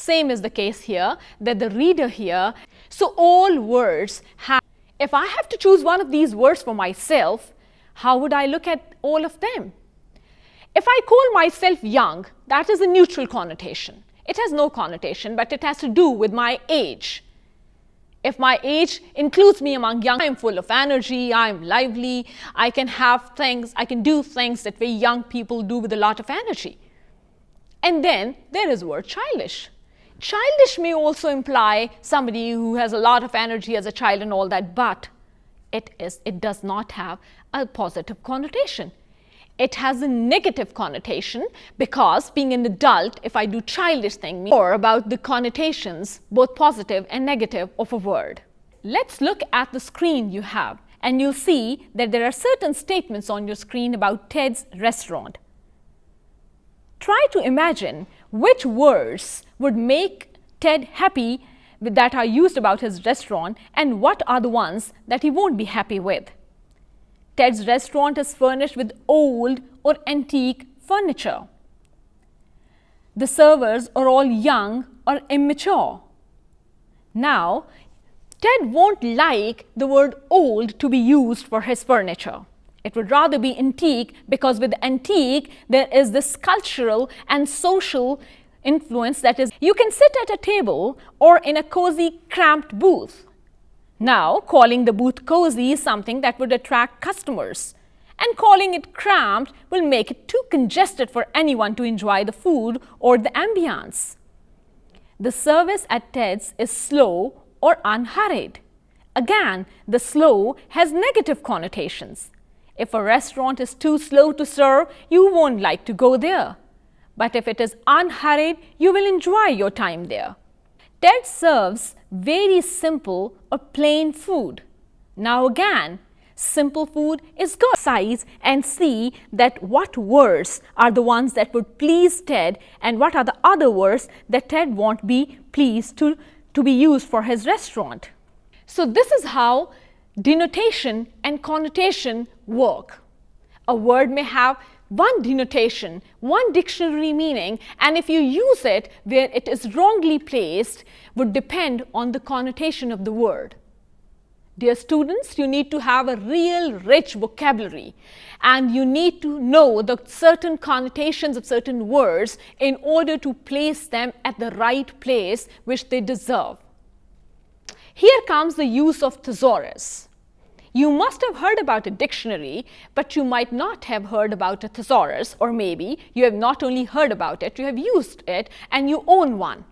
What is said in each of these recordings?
Same is the case here, that the reader here, so all words have, if I have to choose one of these words for myself, how would I look at all of them? If I call myself young, that is a neutral connotation. It has no connotation, but it has to do with my age. If my age includes me among young, I'm full of energy, I'm lively, I can do things that very young people do with a lot of energy. And then there is the word childish. Childish may also imply somebody who has a lot of energy as a child and all that, but it does not have a positive connotation. It has a negative connotation because being an adult, if I do childish things, more about the connotations, both positive and negative, of a word. Let's look at the screen you have, and you'll see that there are certain statements on your screen about Ted's restaurant. Try to imagine which words would make Ted happy that are used about his restaurant, and what are the ones that he won't be happy with. Ted's restaurant is furnished with old or antique furniture. The servers are all young or immature. Now, Ted won't like the word old to be used for his furniture. It would rather be antique, because with antique there is this cultural and social influence, that is, you can sit at a table or in a cozy, cramped booth. Now, calling the booth cozy is something that would attract customers, and calling it cramped will make it too congested for anyone to enjoy the food or the ambience. The service at Ted's is slow or unhurried. Again, the slow has negative connotations. If a restaurant is too slow to serve, you won't like to go there. But if it is unhurried, you will enjoy your time there. Ted serves very simple or plain food. Now again, simple food is good. Size and see that what words are the ones that would please Ted, and what are the other words that Ted won't be pleased to be used for his restaurant. So this is how denotation and connotation work. A word may have one denotation, one dictionary meaning, and if you use it where it is wrongly placed, would depend on the connotation of the word. Dear students, you need to have a real rich vocabulary, and you need to know the certain connotations of certain words in order to place them at the right place which they deserve. Here comes the use of thesaurus. You must have heard about a dictionary, but you might not have heard about a thesaurus, or maybe you have not only heard about it, you have used it and you own one.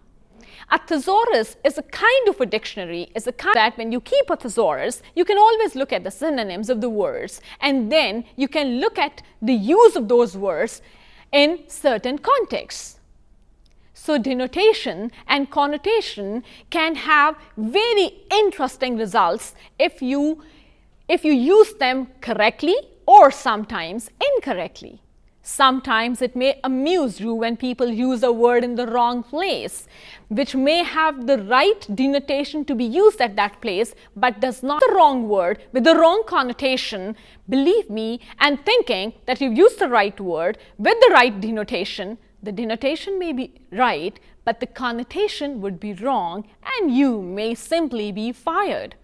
A thesaurus is a kind of a dictionary, is a kind that when you keep a thesaurus, you can always look at the synonyms of the words, and then you can look at the use of those words in certain contexts. So denotation and connotation can have very interesting results if you use them correctly or sometimes incorrectly. Sometimes it may amuse you when people use a word in the wrong place, which may have the right denotation to be used at that place, but does not the wrong word with the wrong connotation. Believe me, and thinking that you've used the right word with the right denotation, the denotation may be right, but the connotation would be wrong, and you may simply be fired.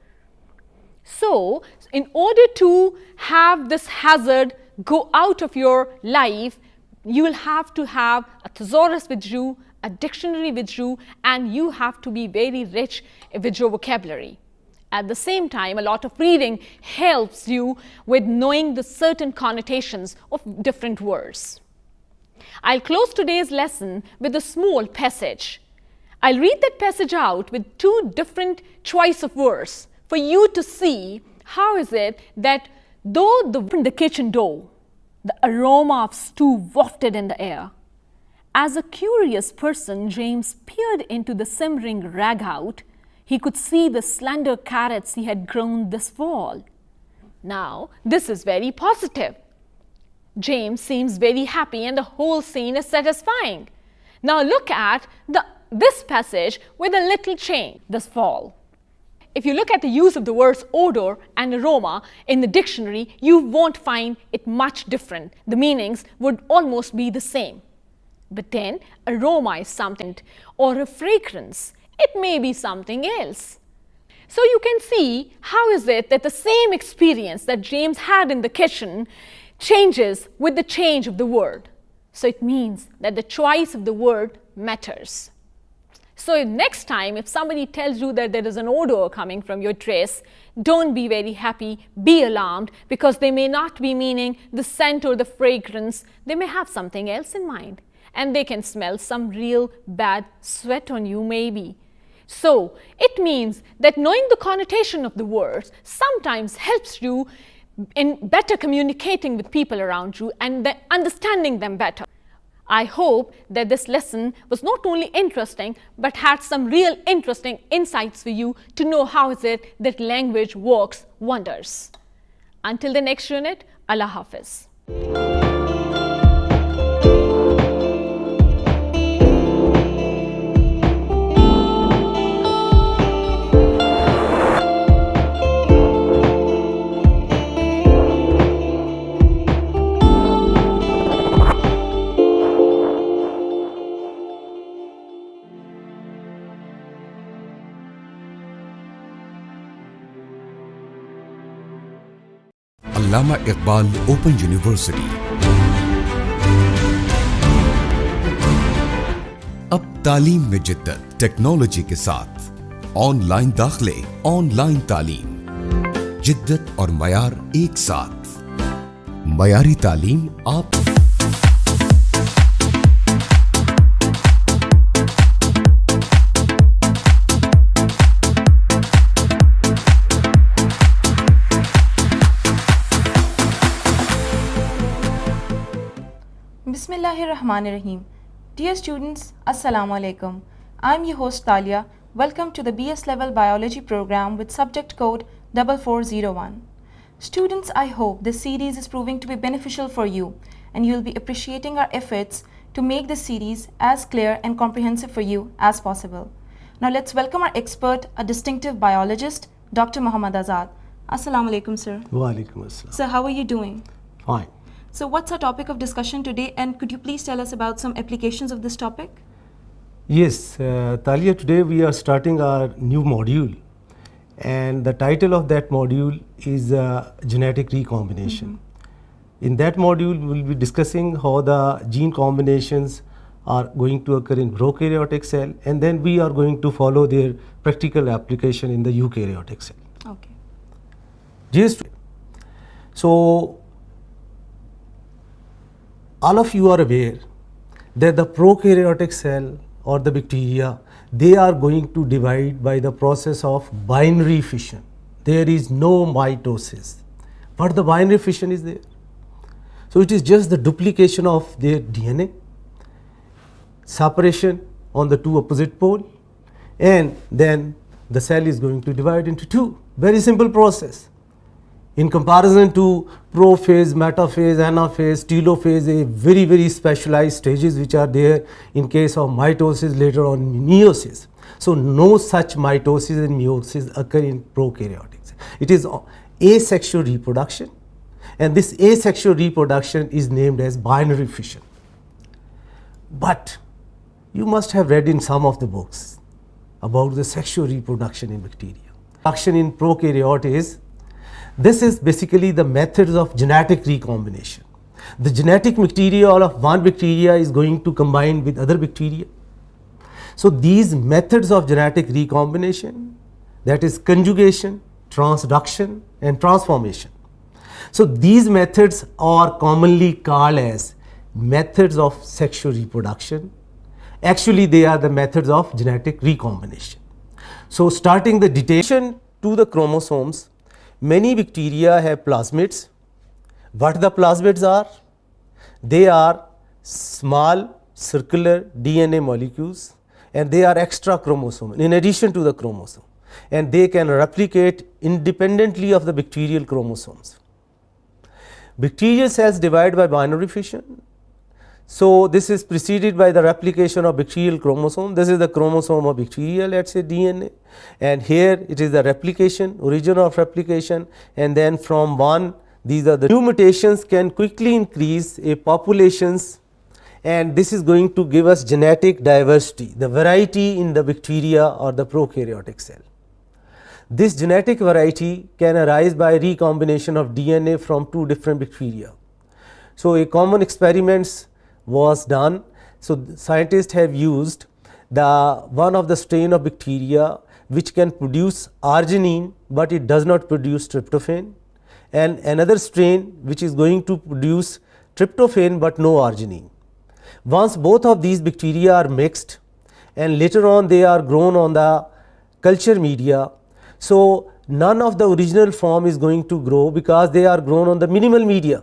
So, in order to have this hazard go out of your life, you will have to have a thesaurus with you, a dictionary with you, and you have to be very rich with your vocabulary. At the same time, a lot of reading helps you with knowing the certain connotations of different words. I'll close today's lesson with a small passage. I'll read that passage out with two different choice of words, for you to see how is it that though the kitchen door, the aroma of stew wafted in the air. As a curious person, James peered into the simmering ragout. He could see the slender carrots he had grown this fall. Now, this is very positive. James seems very happy and the whole scene is satisfying. Now look at this passage with a little change, this fall. If you look at the use of the words odor and aroma in the dictionary, you won't find it much different. The meanings would almost be the same. But then aroma is something, or a fragrance. It may be something else. So you can see how is it that the same experience that James had in the kitchen changes with the change of the word. So it means that the choice of the word matters. So next time if somebody tells you that there is an odor coming from your dress, don't be very happy, be alarmed, because they may not be meaning the scent or the fragrance. They may have something else in mind, and they can smell some real bad sweat on you maybe. So it means that knowing the connotation of the words sometimes helps you in better communicating with people around you and understanding them better. I hope that this lesson was not only interesting but had some real interesting insights for you to know how is it that language works wonders. Until the next unit, Allah Hafiz. Allama Iqbal Open University. अब तालीम में जिद्दत technology के साथ online दाखिले, online तालीम, जिद्दत और मयार एक साथ, मयारी तालीम आप Bismillahirrahmanirrahim. Dear students, Assalamu alaikum. I am your host Talia. Welcome to the BS level biology program with subject code 4401. Students, I hope this series is proving to be beneficial for you and you will be appreciating our efforts to make this series as clear and comprehensive for you as possible. Now let's welcome our expert, a distinctive biologist, Dr. Muhammad Azad. Assalamu alaikum, sir. Wa alaikum assalam. Sir, how are you doing? Fine. So what's our topic of discussion today, and could you please tell us about some applications of this topic? Yes, Talia, today we are starting our new module, and the title of that module is genetic recombination. In that module, we will be discussing how the gene combinations are going to occur in prokaryotic cell, and then we are going to follow their practical application in the eukaryotic cell. Okay. Yes. So all of you are aware that the prokaryotic cell or the bacteria, they are going to divide by the process of binary fission. There is no mitosis, but the binary fission is there. So it is just the duplication of their DNA, separation on the two opposite pole, and then the cell is going to divide into two. Very simple process. In comparison to prophase, metaphase, anaphase, telophase, a very specialized stages which are there in case of mitosis, later on meiosis. So no such mitosis and meiosis occur in prokaryotic. It is asexual reproduction, and this asexual reproduction is named as binary fission. But you must have read in some of the books about the sexual reproduction in bacteria. Reproduction in prokaryote this is basically the methods of genetic recombination. The genetic material of one bacteria is going to combine with other bacteria. So these methods of genetic recombination, that is conjugation, transduction and transformation. So these methods are commonly called as methods of sexual reproduction. Actually they are the methods of genetic recombination. So starting the detention to the chromosomes, many bacteria have plasmids. What the plasmids are? They are small circular DNA molecules, and they are extra chromosome in addition to the chromosome, and they can replicate independently of the bacterial chromosomes. Bacterial cells divide by binary fission. So this is preceded by the replication of bacterial chromosome. This is the chromosome of bacteria, let's say DNA, and here it is the replication, origin of replication, and then from one, these are the new mutations can quickly increase a populations and this is going to give us genetic diversity, the variety in the bacteria or the prokaryotic cell. This genetic variety can arise by recombination of DNA from two different bacteria. So, a common experiments was done. So, scientists have used one of the strain of bacteria which can produce arginine, but it does not produce tryptophan, and another strain which is going to produce tryptophan but no arginine. Once both of these bacteria are mixed and later on they are grown on the culture media, so none of the original form is going to grow because they are grown on the minimal media.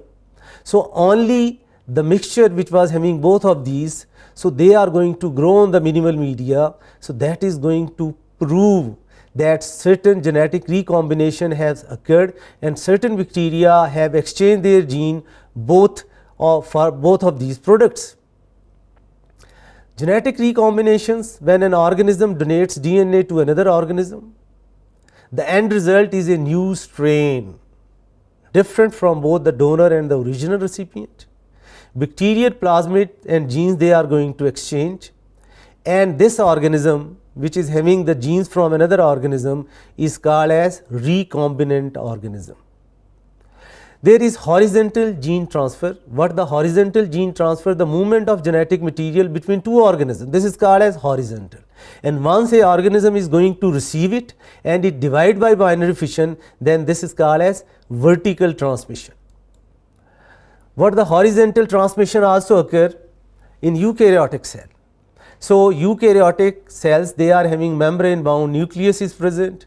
So only the mixture which was having both of these, so they are going to grow on the minimal media. So that is going to prove that certain genetic recombination has occurred and certain bacteria have exchanged their gene for both of these products. Genetic recombinations, when an organism donates DNA to another organism, the end result is a new strain different from both the donor and the original recipient. Bacterial plasmid and genes they are going to exchange, and this organism which is having the genes from another organism is called as recombinant organism. There is horizontal gene transfer. What the horizontal gene transfer? The movement of genetic material between two organisms. This is called as horizontal. And once a organism is going to receive it and it divide by binary fission, then this is called as vertical transmission. What the horizontal transmission also occur in eukaryotic cell. So eukaryotic cells, they are having membrane bound nucleus is present.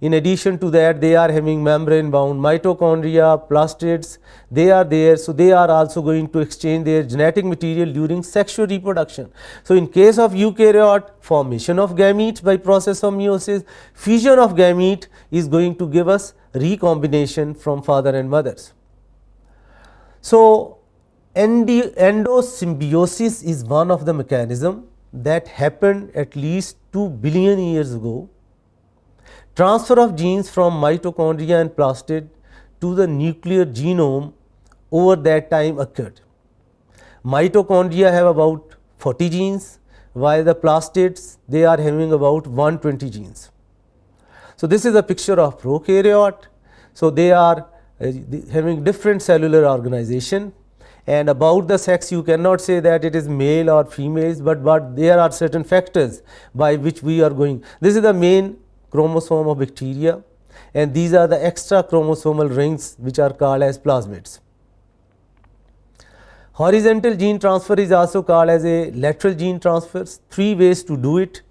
In addition to that, they are having membrane bound mitochondria, plastids, they are there. So they are also going to exchange their genetic material during sexual reproduction. So in case of eukaryote, formation of gametes by process of meiosis, fusion of gamete is going to give us recombination from father and mothers. So endosymbiosis is one of the mechanism that happened at least 2 billion years ago. Transfer of genes from mitochondria and plastid to the nuclear genome over that time occurred. Mitochondria have about 40 genes, while the plastids they are having about 120 genes. So this is a picture of prokaryote. So they are having different cellular organization, and about the sex you cannot say that it is male or females, but there are certain factors by which we are going. This is the main chromosome of bacteria, and these are the extra chromosomal rings which are called as plasmids. Horizontal gene transfer is also called as a lateral gene transfer. 3 ways to do it: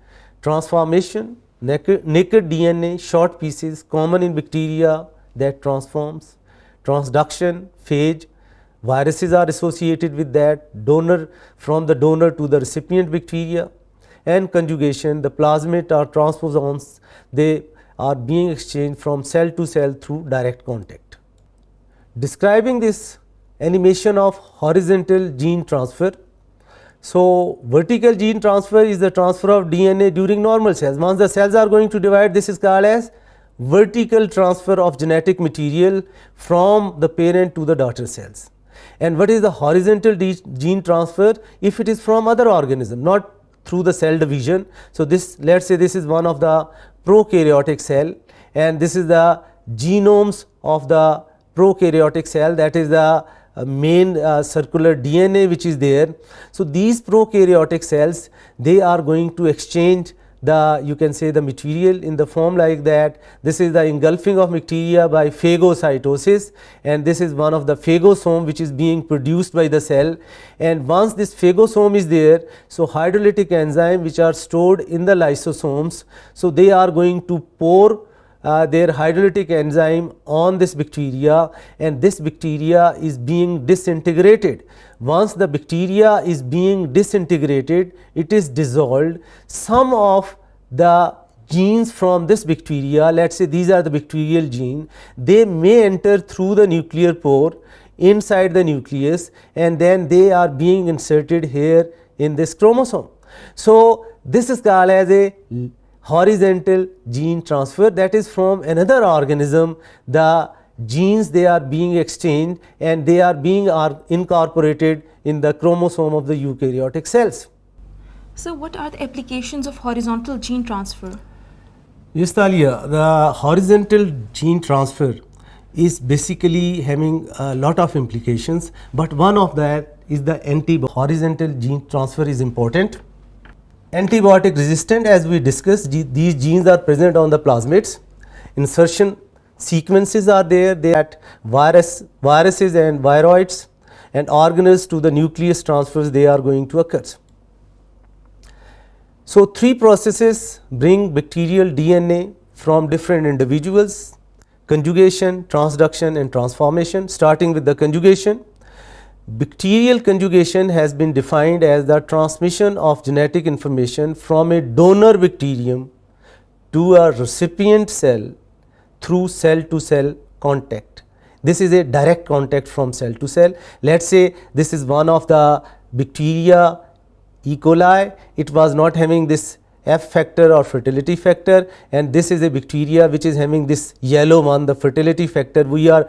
transformation, naked DNA, short pieces common in bacteria that transforms; transduction, phage, viruses are associated with that, donor, from the donor to the recipient bacteria; and conjugation, the plasmid or transposons, they are being exchanged from cell to cell through direct contact. Describing this animation of horizontal gene transfer. So vertical gene transfer is the transfer of DNA during normal cells. Once the cells are going to divide, this is called as vertical transfer of genetic material from the parent to the daughter cells. And what is the horizontal gene transfer? If it is from other organism, not through the cell division. So this, let's say this is one of the prokaryotic cell, and this is the genomes of the prokaryotic cell, that is the main circular DNA which is there. So these prokaryotic cells, they are going to exchange the, you can say, the material in the form like that. This is the engulfing of bacteria by phagocytosis, and this is one of the phagosome which is being produced by the cell. And once this phagosome is there, so hydrolytic enzyme which are stored in the lysosomes, so they are going to pour their hydrolytic enzyme on this bacteria, and this bacteria is being disintegrated. Once the bacteria is being disintegrated, it is dissolved. Some of the genes from this bacteria, let's say these are the bacterial gene, they may enter through the nuclear pore inside the nucleus, and then they are being inserted here in this chromosome. So this is called as a horizontal gene transfer, that is from another organism the genes, they are being exchanged and they are being incorporated in the chromosome of the eukaryotic cells. So what are the applications of horizontal gene transfer? Yes, Talia, the horizontal gene transfer is basically having a lot of implications, but one of that is the horizontal gene transfer is important. Antibiotic resistant, as we discussed, these genes are present on the plasmids. Insertion sequences are there that viruses and viroids and organelles to the nucleus transfers, they are going to occur. So, three processes bring bacterial DNA from different individuals: conjugation, transduction and transformation. Starting with the conjugation, bacterial conjugation has been defined as the transmission of genetic information from a donor bacterium to a recipient cell through cell to cell contact. This is a direct contact from cell to cell. Let us say this is one of the bacteria E. coli, it was not having this F factor or fertility factor, and this is a bacteria which is having this yellow one, the fertility factor. We are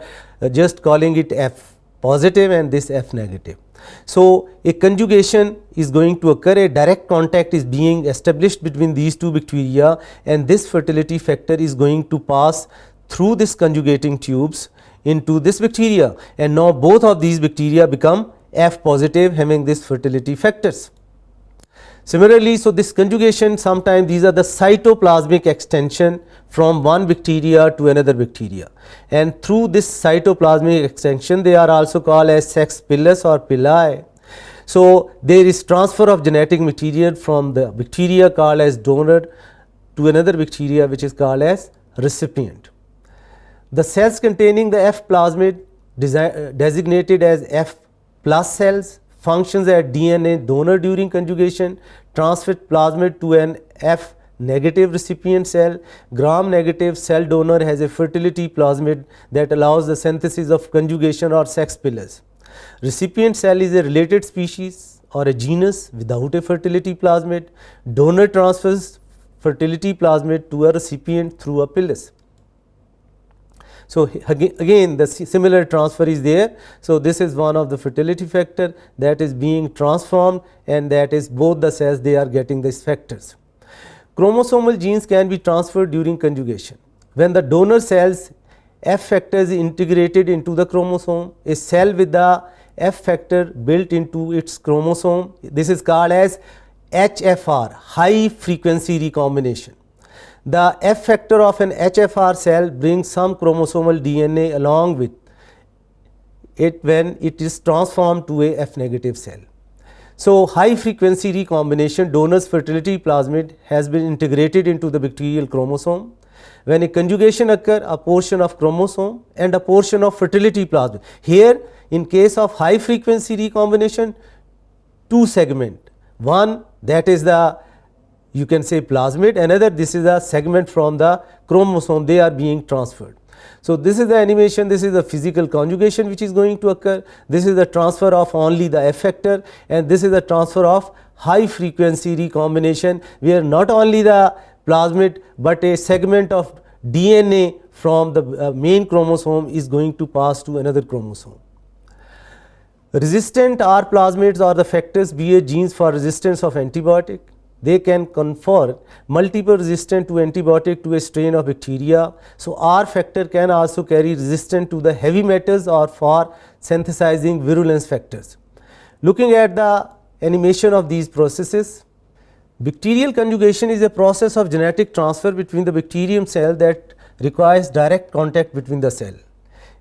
just calling it F positive and this F negative. So, a conjugation is going to occur, a direct contact is being established between these two bacteria, and this fertility factor is going to pass through this conjugating tubes into this bacteria, and now both of these bacteria become F positive, having this fertility factors. Similarly, so this conjugation, sometimes these are the cytoplasmic extension from one bacteria to another bacteria, and through this cytoplasmic extension they are also called as sex pillars or pili. So, there is transfer of genetic material from the bacteria called as donor to another bacteria which is called as recipient. The cells containing the F plasmid designated as F plus cells functions as DNA donor during conjugation, transfer plasmid to an F negative recipient cell. Gram negative cell donor has a fertility plasmid that allows the synthesis of conjugation or sex pillars. Recipient cell is a related species or a genus without a fertility plasmid. Donor transfers fertility plasmid to a recipient through a pilus. So, again the similar transfer is there. So, this is one of the fertility factor that is being transformed, and that is both the cells they are getting these factors. Chromosomal genes can be transferred during conjugation. When the donor cells F factor is integrated into the chromosome, a cell with the F factor built into its chromosome, this is called as HFR, high frequency recombination. The F factor of an HFR cell brings some chromosomal DNA along with it when it is transformed to a F negative cell. So, high frequency recombination, donor's fertility plasmid has been integrated into the bacterial chromosome. When a conjugation occurs, a portion of chromosome and a portion of fertility plasmid. Here, in case of high frequency recombination, two segment. One, that is the, you can say, plasmid, another, this is a segment from the chromosome, they are being transferred. So, this is the animation, this is the physical conjugation which is going to occur, this is the transfer of only the F factor, and this is the transfer of high frequency recombination, where not only the plasmid but a segment of DNA from the main chromosome is going to pass to another chromosome. Resistant R plasmids or the factors bear genes for resistance of antibiotic. They can confer multiple resistance to antibiotic to a strain of bacteria. So, R factor can also carry resistance to the heavy metals or for synthesizing virulence factors. Looking at the animation of these processes, bacterial conjugation is a process of genetic transfer between the bacterium cell that requires direct contact between the cell.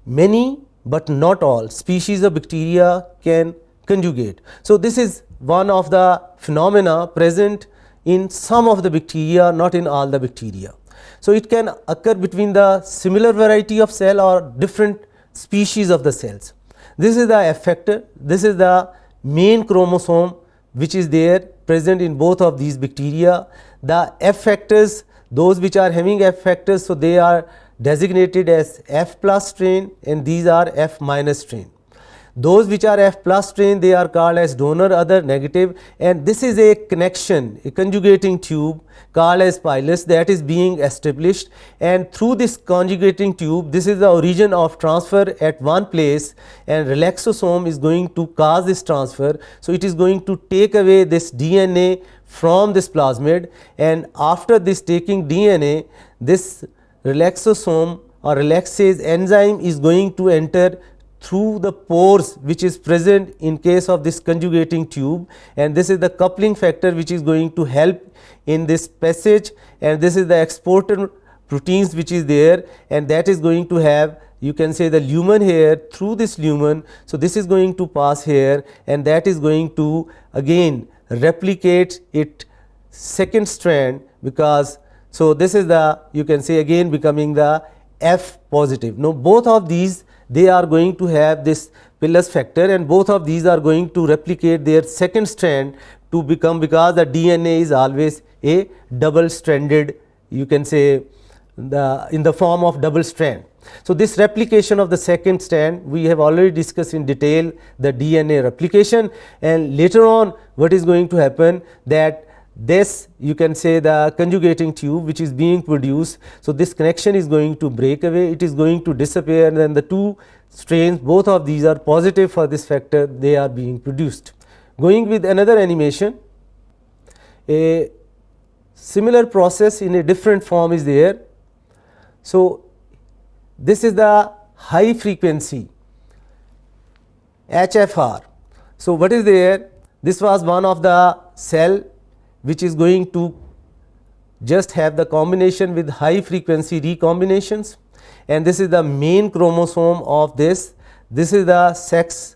Many but not all species of bacteria can conjugate. So, this is one of the phenomena present in some of the bacteria, not in all the bacteria. So, it can occur between the similar variety of cell or different species of the cells. This is the F factor, this is the main chromosome which is there present in both of these bacteria. The F factors, those which are having F factors, so they are designated as F plus strain and these are F minus strain. Those which are F plus strain, they are called as donor, other negative, and this is a connection, a conjugating tube called as pilus that is being established, and through this conjugating tube, this is the origin of transfer at one place, and relaxosome is going to cause this transfer. So it is going to take away this DNA from this plasmid, and after this taking DNA, this relaxosome or relaxase enzyme is going to enter through the pores which is present in case of this conjugating tube, and this is the coupling factor which is going to help in this passage, and this is the exporter proteins which is there, and that is going to have, you can say, the lumen here through this lumen. So this is going to pass here, and that is going to again replicate it second strand, because so this is the, you can say, again becoming the F positive. Now both of these, they are going to have this pilus factor, and both of these are going to replicate their second strand to become, because the DNA is always a double stranded, you can say, in the form of double strand. So this replication of the second strand, we have already discussed in detail the DNA replication, and later on what is going to happen, that this, you can say, the conjugating tube which is being produced, so this connection is going to break away, it is going to disappear, and then the two strains, both of these are positive for this factor, they are being produced. Going with another animation, a similar process in a different form is there. So this is the high frequency HFR. So what is there? This was one of the cell which is going to just have the combination with high frequency recombinations, and this is the main chromosome of this. This is the sex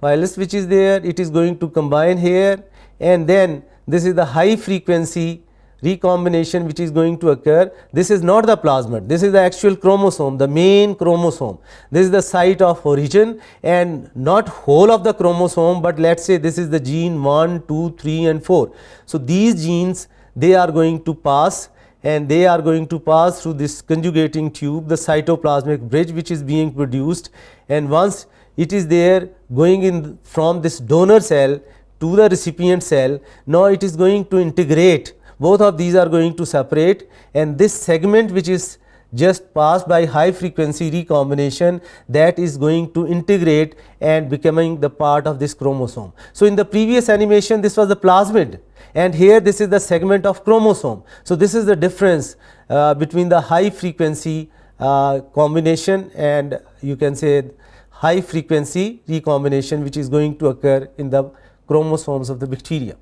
pilus which is there, it is going to combine here, and then this is the high frequency recombination which is going to occur. This is not the plasmid, this is the actual chromosome, the main chromosome. This is the site of origin, and not whole of the chromosome, but let us say this is the gene 1, 2, 3 and 4. So these genes, they are going to pass, and they are going to pass through this conjugating tube, the cytoplasmic bridge which is being produced, and once it is there going in from this donor cell to the recipient cell, now it is going to integrate. Both of these are going to separate, and this segment which is just passed by high frequency recombination, that is going to integrate and becoming the part of this chromosome. So in the previous animation this was the plasmid, and here this is the segment of chromosome. So this is the difference between the high frequency combination and, you can say, high frequency recombination which is going to occur in the chromosomes of the bacteria.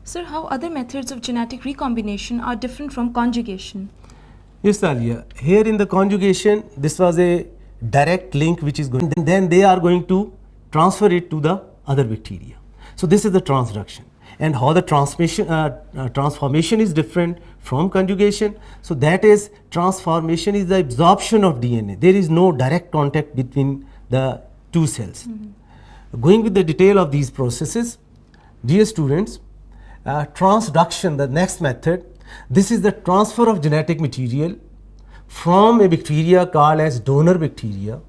Sir, how other methods of genetic recombination are different from conjugation? Yes, Talia. Here in the conjugation, this was a direct link which is going, then they are going to transfer it to the other bacteria. So this is the transduction, and how the transformation is different from conjugation. So that is, transformation is the absorption of DNA. There is no direct contact between the two cells. Going with the detail of these processes, dear students, transduction, the next method, this is the transfer of genetic material from a bacteria called as donor bacteria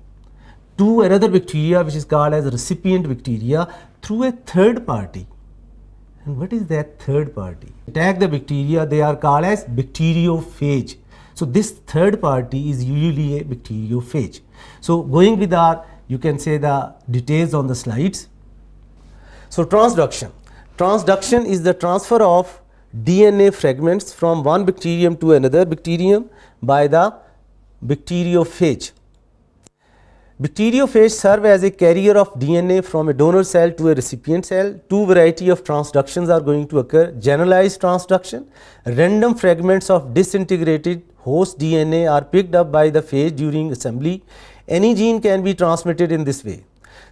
to another bacteria which is called as recipient bacteria through a third party. And what is that third party? Attack the bacteria, they are called as bacteriophage. So this third party is usually a bacteriophage. So going with our, you can say, the details on the slides. So transduction. Transduction is the transfer of DNA fragments from one bacterium to another bacterium by the bacteriophage. Bacteriophage serve as a carrier of DNA from a donor cell to a recipient cell. Two varieties of transductions are going to occur: generalized transduction. Random fragments of disintegrated host DNA are picked up by the phage during assembly. Any gene can be transmitted in this way.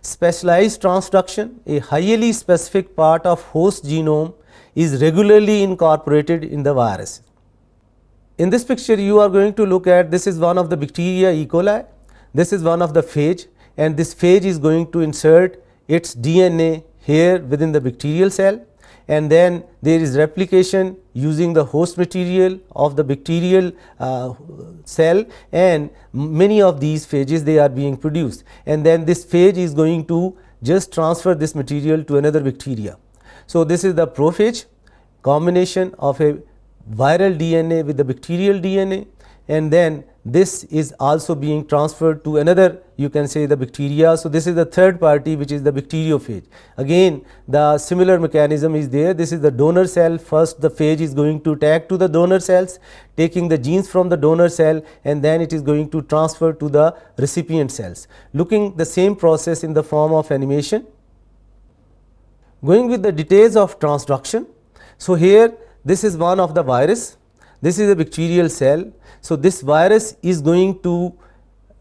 Specialized transduction, a highly specific part of host genome is regularly incorporated in the virus. In this picture you are going to look at, this is one of the bacteria E. coli, this is one of the phage, and this phage is going to insert its DNA here within the bacterial cell, and then there is replication using the host material of the bacterial cell, and many of these phages they are being produced, and then this phage is going to just transfer this material to another bacteria. So this is the prophage, combination of a viral DNA with the bacterial DNA, and then this is also being transferred to another, you can say, the bacteria. So this is the third party, which is the bacteriophage. Again the similar mechanism is there. This is the donor cell. First the phage is going to tag to the donor cells, taking the genes from the donor cell, and then it is going to transfer to the recipient cells. Looking the same process in the form of animation. Going with the details of transduction. So here this is one of the virus, this is a bacterial cell. So this virus is going to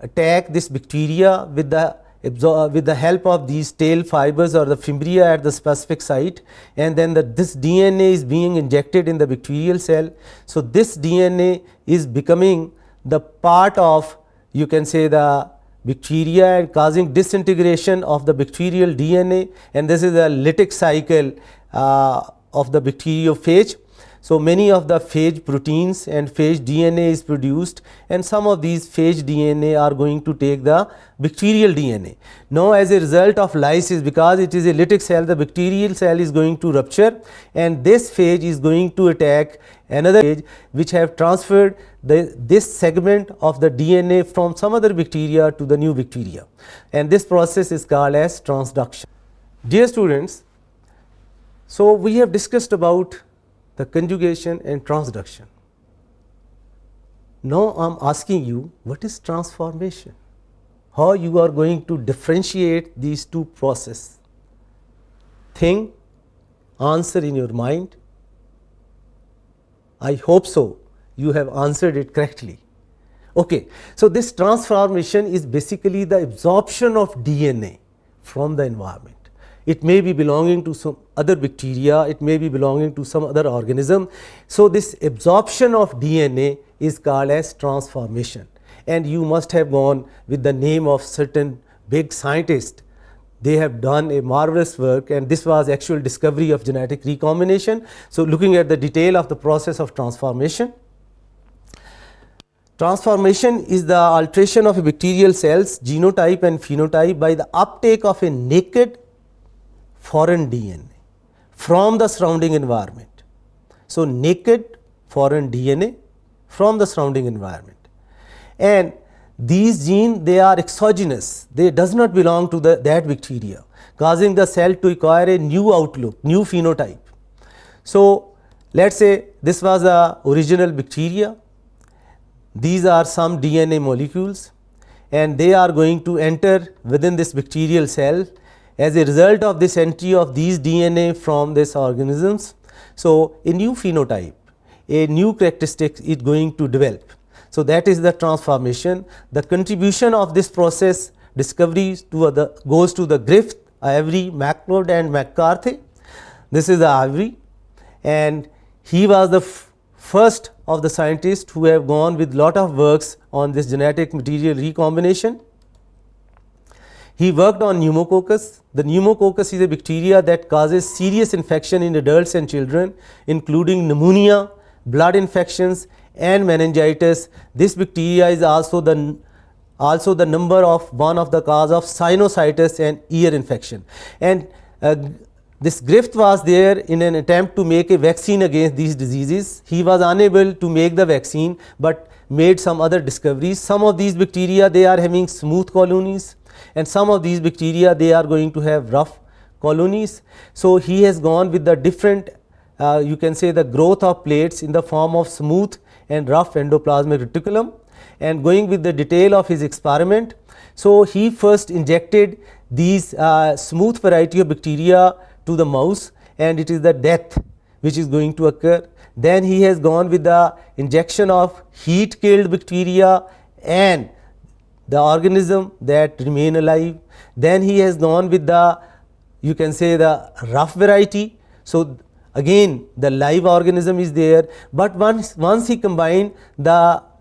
attack this bacteria with the help of these tail fibers or the fimbria at the specific site, and then this DNA is being injected in the bacterial cell. So this DNA is becoming the part of, you can say, the bacteria and causing disintegration of the bacterial DNA, and this is the lytic cycle of the bacteriophage. So many of the phage proteins and phage DNA is produced, and some of these phage DNA are going to take the bacterial DNA. Now as a result of lysis, because it is a lytic cell, the bacterial cell is going to rupture, and this phage is going to attack another phage which have transferred this segment of the DNA from some other bacteria to the new bacteria, and this process is called as transduction. Dear students, so we have discussed about the conjugation and transduction. Now I am asking you, what is transformation? How you are going to differentiate these two processes? Think, answer in your mind. I hope so, you have answered it correctly. Okay, so this transformation is basically the absorption of DNA from the environment. It may be belonging to some other bacteria, it may be belonging to some other organism. So this absorption of DNA is called as transformation, and you must have gone with the name of certain big scientists. They have done a marvelous work, and this was actual discovery of genetic recombination. So looking at the detail of the process of transformation. Transformation is the alteration of a bacterial cell's genotype and phenotype by the uptake of a naked foreign DNA from the surrounding environment. So naked foreign DNA from the surrounding environment, and these genes, they are exogenous, they does not belong to that bacteria, causing the cell to acquire a new outlook, new phenotype. So let us say this was the original bacteria, these are some DNA molecules, and they are going to enter within this bacterial cell. As a result of this entry of these DNA from these organisms, so a new phenotype, a new characteristic is going to develop. So that is the transformation. The contribution of this process discovery goes to the Griffith, Avery, MacLeod and McCarthy. This is the Avery, and he was the first of the scientists who have gone with lot of works on this genetic material recombination. He worked on pneumococcus. The pneumococcus is a bacteria that causes serious infection in adults and children, including pneumonia, blood infections and meningitis. This bacteria is also the number of one of the cause of sinusitis and ear infection. And this Griffith was there in an attempt to make a vaccine against these diseases. He was unable to make the vaccine, but made some other discoveries. Some of these bacteria, they are having smooth colonies, and some of these bacteria, they are going to have rough colonies. So he has gone with the different, you can say, the growth of plates in the form of smooth and rough endoplasmic reticulum, and going with the detail of his experiment. So he first injected these smooth variety of bacteria to the mouse, and it is the death which is going to occur. Then he has gone with the injection of heat killed bacteria and the organism that remain alive. Then he has gone with the, you can say, the rough variety. So again the live organism is there, but once he combined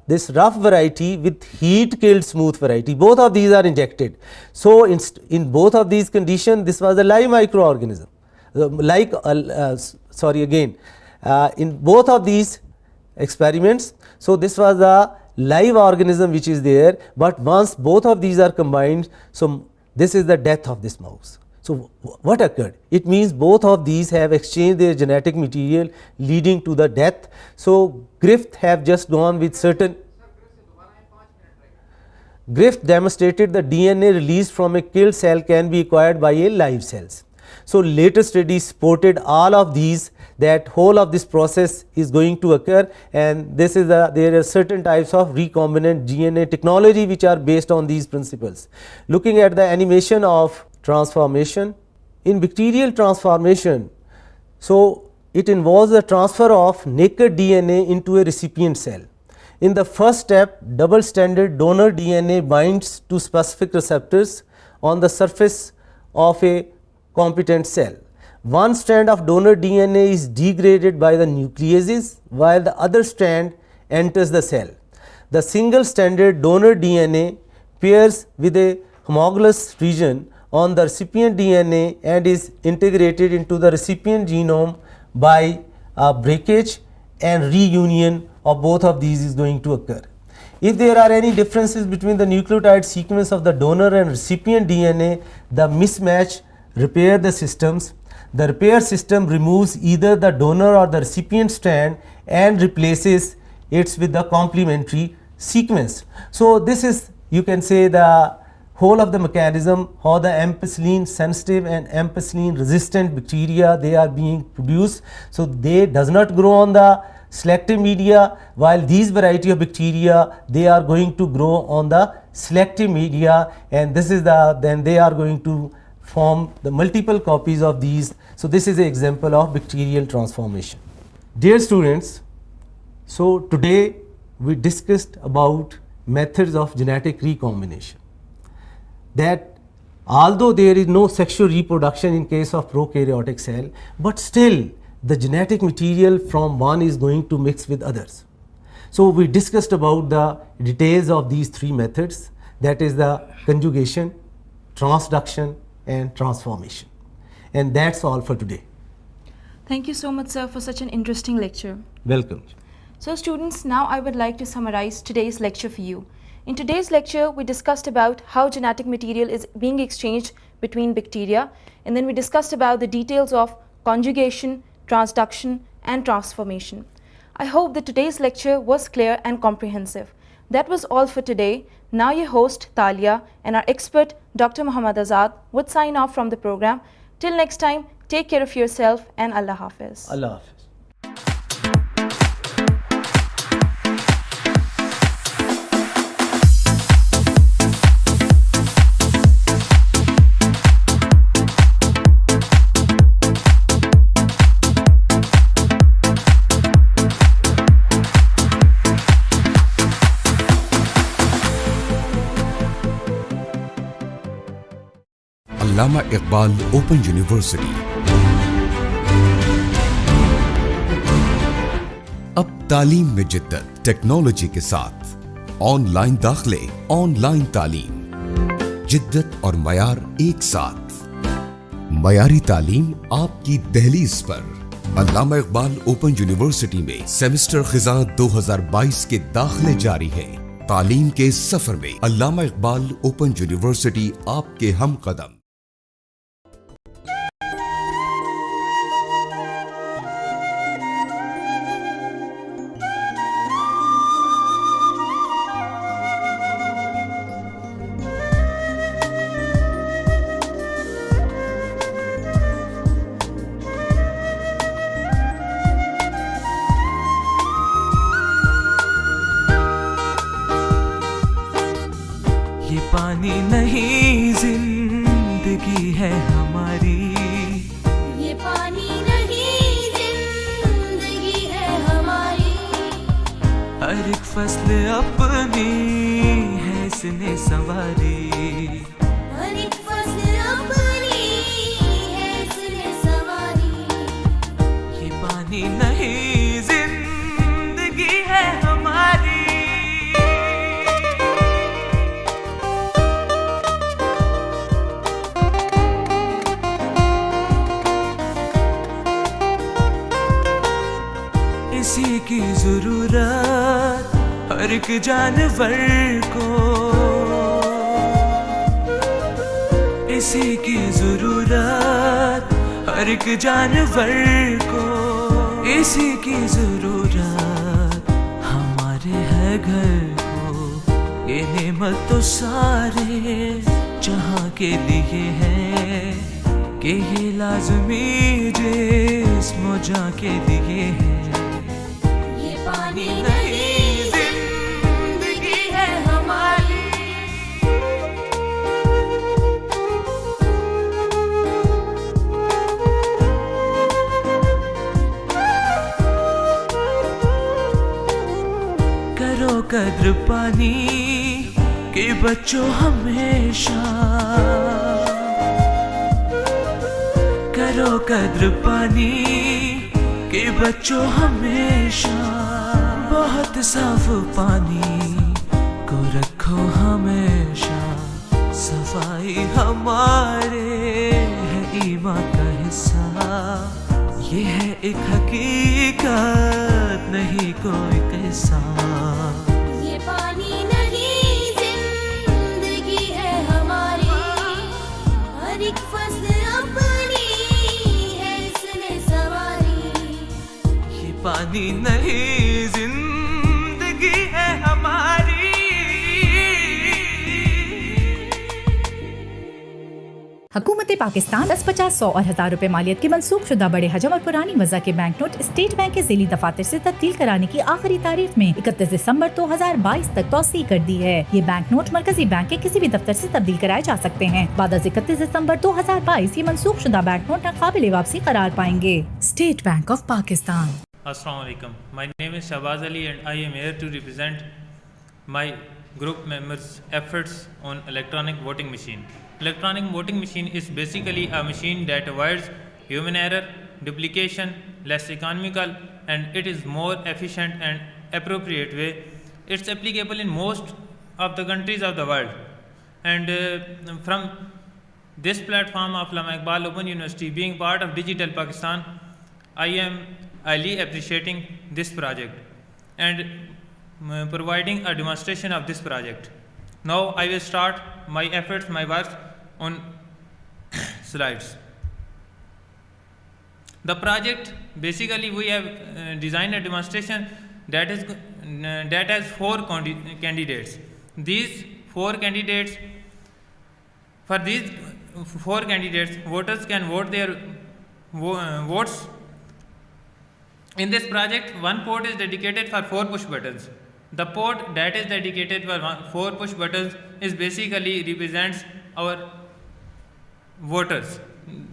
this rough variety with heat killed smooth variety, both of these are injected. So in both of these conditions, this was a live microorganism. in both of these experiments, so this was a live organism which is there, but once both of these are combined, so this is the death of this mouse. So what occurred? It means both of these have exchanged their genetic material, leading to the death. So Griffith have just gone with certain. Griffith demonstrated the DNA released from a killed cell can be acquired by a live cells. So later studies supported all of these, that whole of this process is going to occur, and this is there are certain types of recombinant DNA technology which are based on these principles. Looking at the animation of transformation, in bacterial transformation, so it involves the transfer of naked DNA into a recipient cell. In the first step, double stranded donor DNA binds to specific receptors on the surface of a competent cell. One strand of donor DNA is degraded by the nucleases, while the other strand enters the cell. The single stranded donor DNA pairs with a homologous region on the recipient DNA and is integrated into the recipient genome by breakage, and reunion of both of these is going to occur. If there are any differences between the nucleotide sequence of the donor and recipient DNA, the mismatch repair the systems. The repair system removes either the donor or the recipient strand and replaces it with the complementary sequence. So this is, you can say, the whole of the mechanism how the ampicillin sensitive and ampicillin resistant bacteria they are being produced. So they does not grow on the selective media, while these variety of bacteria they are going to grow on the selective media, and this is the, then they are going to form the multiple copies of these. So this is an example of bacterial transformation. Dear students, so today we discussed about methods of genetic recombination, that although there is no sexual reproduction in case of prokaryotic cell, but still the genetic material from one is going to mix with others. So we discussed about the details of these three methods, that is the conjugation, transduction and transformation. And that's all for today. Thank you so much, sir, for such an interesting lecture. Welcome. So students, now I would like to summarize today's lecture for you. In today's lecture, we discussed about how genetic material is being exchanged between bacteria, and then we discussed about the details of conjugation, transduction and transformation. I hope that today's lecture was clear and comprehensive. That was all for today. Now your host Talia and our expert Dr. Muhammad Azad would sign off from the program. Till next time, take care of yourself and Allah Hafiz. Allah Hafiz. Allama Iqbal Open University। अब तालीम में जिद्दत technology के साथ, online दाखिले, online तालीम, जिद्दत और मयार एक साथ, मयारी तालीम आपकी दहलीज पर। अल्लामा इकबाल ओपन यूनिवर्सिटी में सेमेस्टर खिज़ां 2022 के दाखिले जारी हैं। तालीम के सफर में अल्लामा इकबाल ओपन यूनिवर्सिटी आपके हम कदम। पानी नहीं जिंदगी है हमारी, ये पानी नहीं जिंदगी है हमारी, हर एक फसल अपनी है इसने संवारी, हर एक फसल अपनी है इसने संवारी, ये पानी नहीं जिंदगी है हमारी। ज़रूरत हर एक जानवर को, इसी की ज़रूरत हर एक जानवर को, इसी की ज़रूरत हमारे है घर को। ये नेमत तो सारे जहाँ के लिए है कि ये लाज़मी जिस्म जहाँ के लिए है। ये पानी नहीं जिंदगी है हमारी। करो कद्र पानी के बच्चों हमेशा, करो कद्र पानी के बच्चों हमेशा। बहुत साफ पानी को रखो हमेशा, सफाई हमारे है ईमान का हिस्सा। ये है एक हकीकत नहीं कोई किस्सा। ये पानी नहीं जिंदगी है हमारी। हर एक फसल अपनी है इसने सवारी। ये पानी नहीं जिंदगी है हमारी। हुकूमत पाकिस्तान 10, 50, 100 और 1000 रुपए मालियत के मंसूख शुदा बड़े हजम और पुरानी वज़ा के बैंक नोट स्टेट बैंक के ज़िली दफातर से तब्दील कराने की आखिरी तारीख में 31 दिसंबर 2022 तक तौसी कर दी है। ये बैंक नोट मरकजी बैंक के किसी भी दफ्तर से तब्दील कराए जा सकते हैं। बाद 31 दिसंबर 2022 ये मंसूख शुदा बैंक नोट नाकाबिल वापसी करार पाएंगे। State bank of Pakistan. Assalamu alaikum. My name is Shahbaz Ali and I am here to represent my group members' efforts on electronic voting machine. Electronic voting machine is basically a machine that avoids human error, duplication, less economical, and it is more efficient and appropriate way. It's applicable in most of the countries of the world. And from this platform of Allama Iqbal Open University being part of Digital Pakistan, I am highly appreciating this project and providing a demonstration of this project. Now I will start my efforts, my work on slides. The project, basically we have designed a demonstration that has 4 candidates. These 4 candidates, for these 4 candidates, voters can vote their votes. In this project, one port is dedicated for 4 push buttons. The port that is dedicated for 4 push buttons is basically represents our voters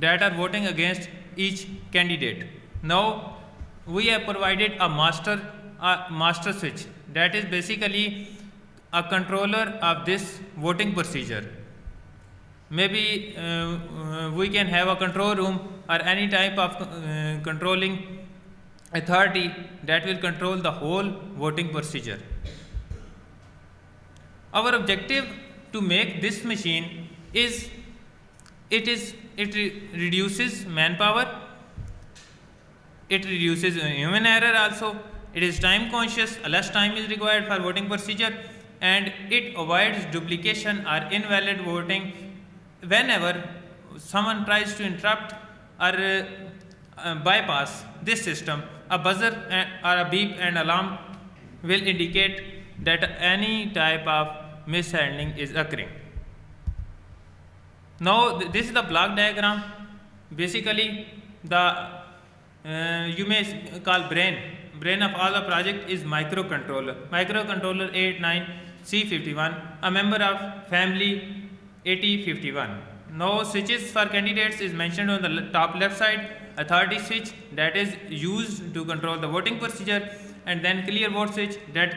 that are voting against each candidate. Now we have provided a master switch that is basically a controller of this voting procedure. Maybe we can have a control room or any type of controlling authority that will control the whole voting procedure. Our objective to make this machine is it reduces manpower, it reduces human error also, it is time conscious, less time is required for voting procedure, and it avoids duplication or invalid voting. Whenever someone tries to interrupt or bypass this system, a buzzer or a beep and alarm will indicate that any type of mishandling is occurring. Now this is the block diagram. Basically the you may call brain of all the project is microcontroller 89C51, a member of family 8051. Now switches for candidates is mentioned on the top left side. Authority switch that is used to control the voting procedure, and then clear vote switch that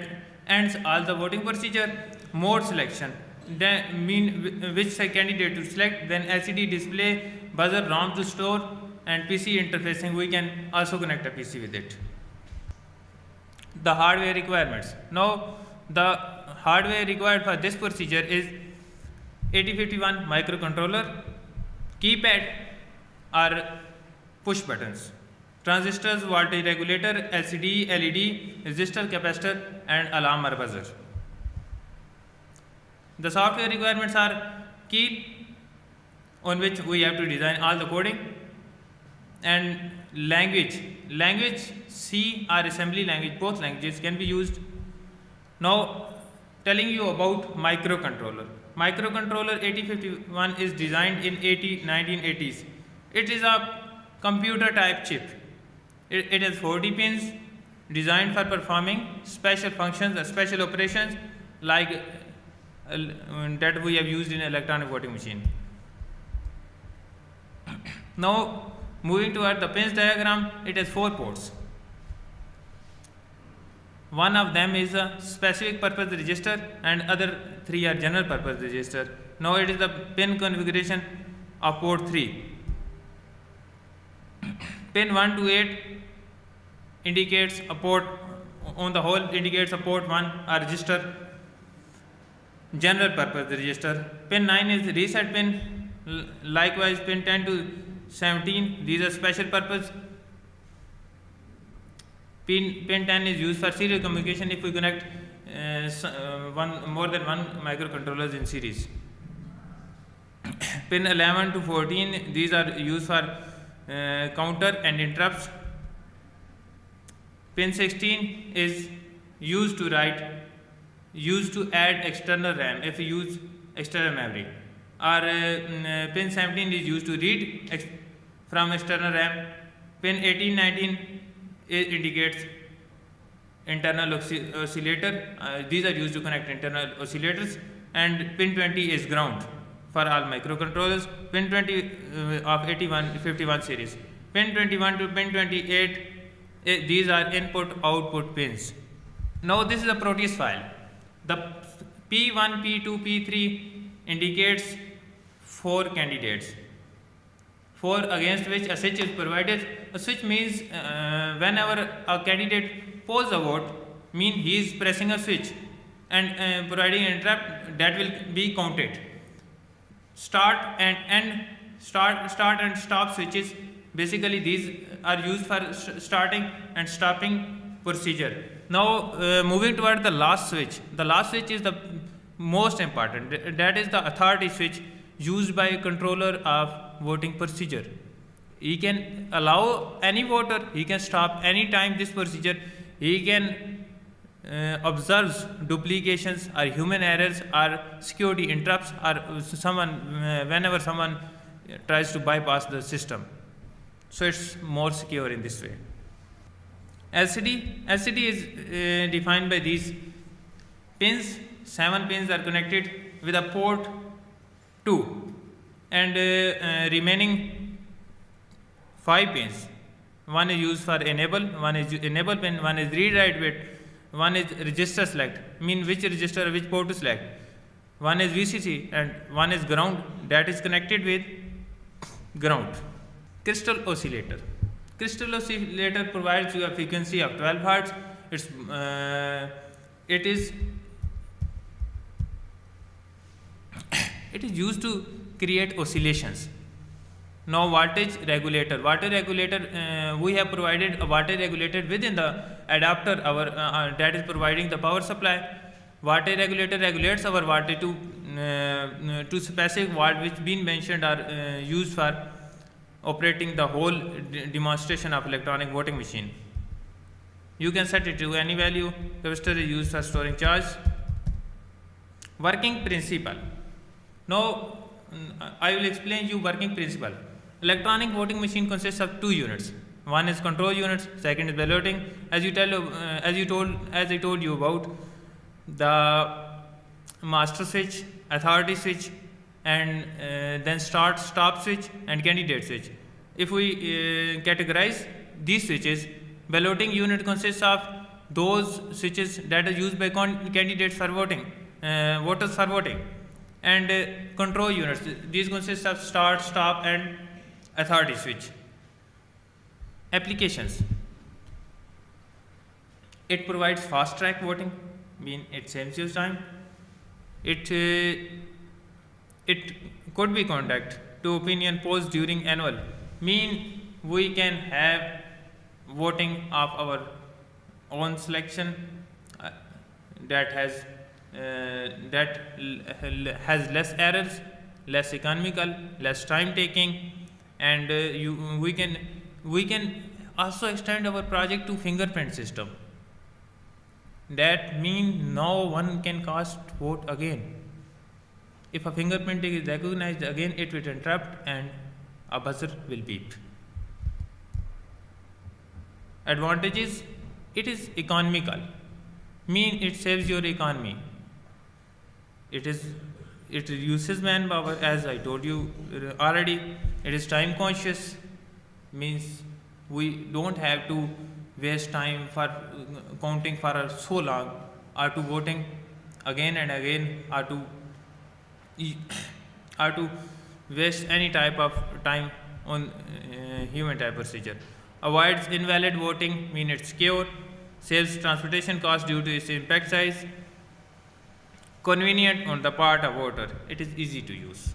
ends all the voting procedure. Mode selection that mean which candidate to select, then LCD display, buzzer, ROM to store, and PC interfacing. We can also connect a PC with it. The hardware requirements. Now the hardware required for this procedure is 8051 microcontroller, keypad or push buttons. transistors, voltage regulator, LCD, LED, resistor, capacitor, and alarm or buzzer. The software requirements are key, on which we have to design all the coding, and language C or assembly language, both languages can be used. Now telling you about microcontroller. Microcontroller 8051 is designed in 1980s. It is a computer type chip. It has 40 pins designed for performing special functions or special operations like that we have used in electronic voting machine. Now moving toward the pins diagram, it has 4 ports. One of them is a specific purpose register and other 3 are general purpose register. Now it is the pin configuration of port 3. Pin 1 to 8 indicates a port, on the whole indicates a port 1 a register, general purpose register. Pin 9 is reset pin, likewise pin 10 to 17, these are special purpose. Pin 10 is used for serial communication if we connect more than one microcontrollers in series. Pin 11 to 14, these are used for counter and interrupts. Pin 16 is used to add external RAM if you use external memory, or pin 17 is used to read from external RAM. Pin 18, 19 indicates internal oscillator, these are used to connect internal oscillators, and pin 20 is ground for all microcontrollers. Pin 20 of 51 series. Pin 21 to pin 28, these are input output pins. Now this is a Proteus file. The P1, P2, P3 indicates 4 candidates, 4 against which a switch is provided. A switch means whenever a candidate poses a vote, mean he is pressing a switch and providing an interrupt that will be counted. Start and stop switches, basically these are used for starting and stopping procedure. Now moving toward the last switch. The last switch is the most important, that is the authority switch used by a controller of voting procedure. He can allow any voter, he can stop any time this procedure, he can observes duplications or human errors or security interrupts or whenever someone tries to bypass the system. So it's more secure in this way. LCD is defined by these pins. 7 pins are connected with a port 2 and remaining 5 pins. One is used for enable, one is enable pin, one is read write bit, one is register select, mean which register which port to select, one is VCC, and one is ground that is connected with ground. Crystal oscillator. Crystal oscillator provides you a frequency of 12 Hz. It is used to create oscillations. Now voltage regulator. We have provided a voltage regulator within the adapter that is providing the power supply. Voltage regulator regulates our voltage to specific volt which been mentioned are used for operating the whole demonstration of electronic voting machine. You can set it to any value. Capacitor is used for storing charge. Working principle. Now I will explain you working principle. Electronic voting machine consists of 2 units. One is control units, second is balloting. As I told you about the master switch, authority switch, and then start stop switch and candidate switch. If we categorize these switches, balloting unit consists of those switches that are used by candidates for voting, voters for voting, and control units, these consist of start, stop, and authority switch. Applications. It provides fast track voting, mean it saves you time. It could be conduct to opinion polls during annual, mean we can have voting of our own selection that has less errors, less economical, less time taking, and we can also extend our project to fingerprint system. That means no one can cast vote again. If a fingerprint is recognized again, it will interrupt and a buzzer will beep. Advantages: it is economical, mean it saves your economy. It reduces manpower, as I told you already. It is time conscious, means we don't have to waste time for counting for so long, or to voting again and again, or to waste any type of time on human type procedure. Avoids invalid voting, mean it's secure. Saves transportation costs due to its impact size. Convenient on the part of voter, it is easy to use.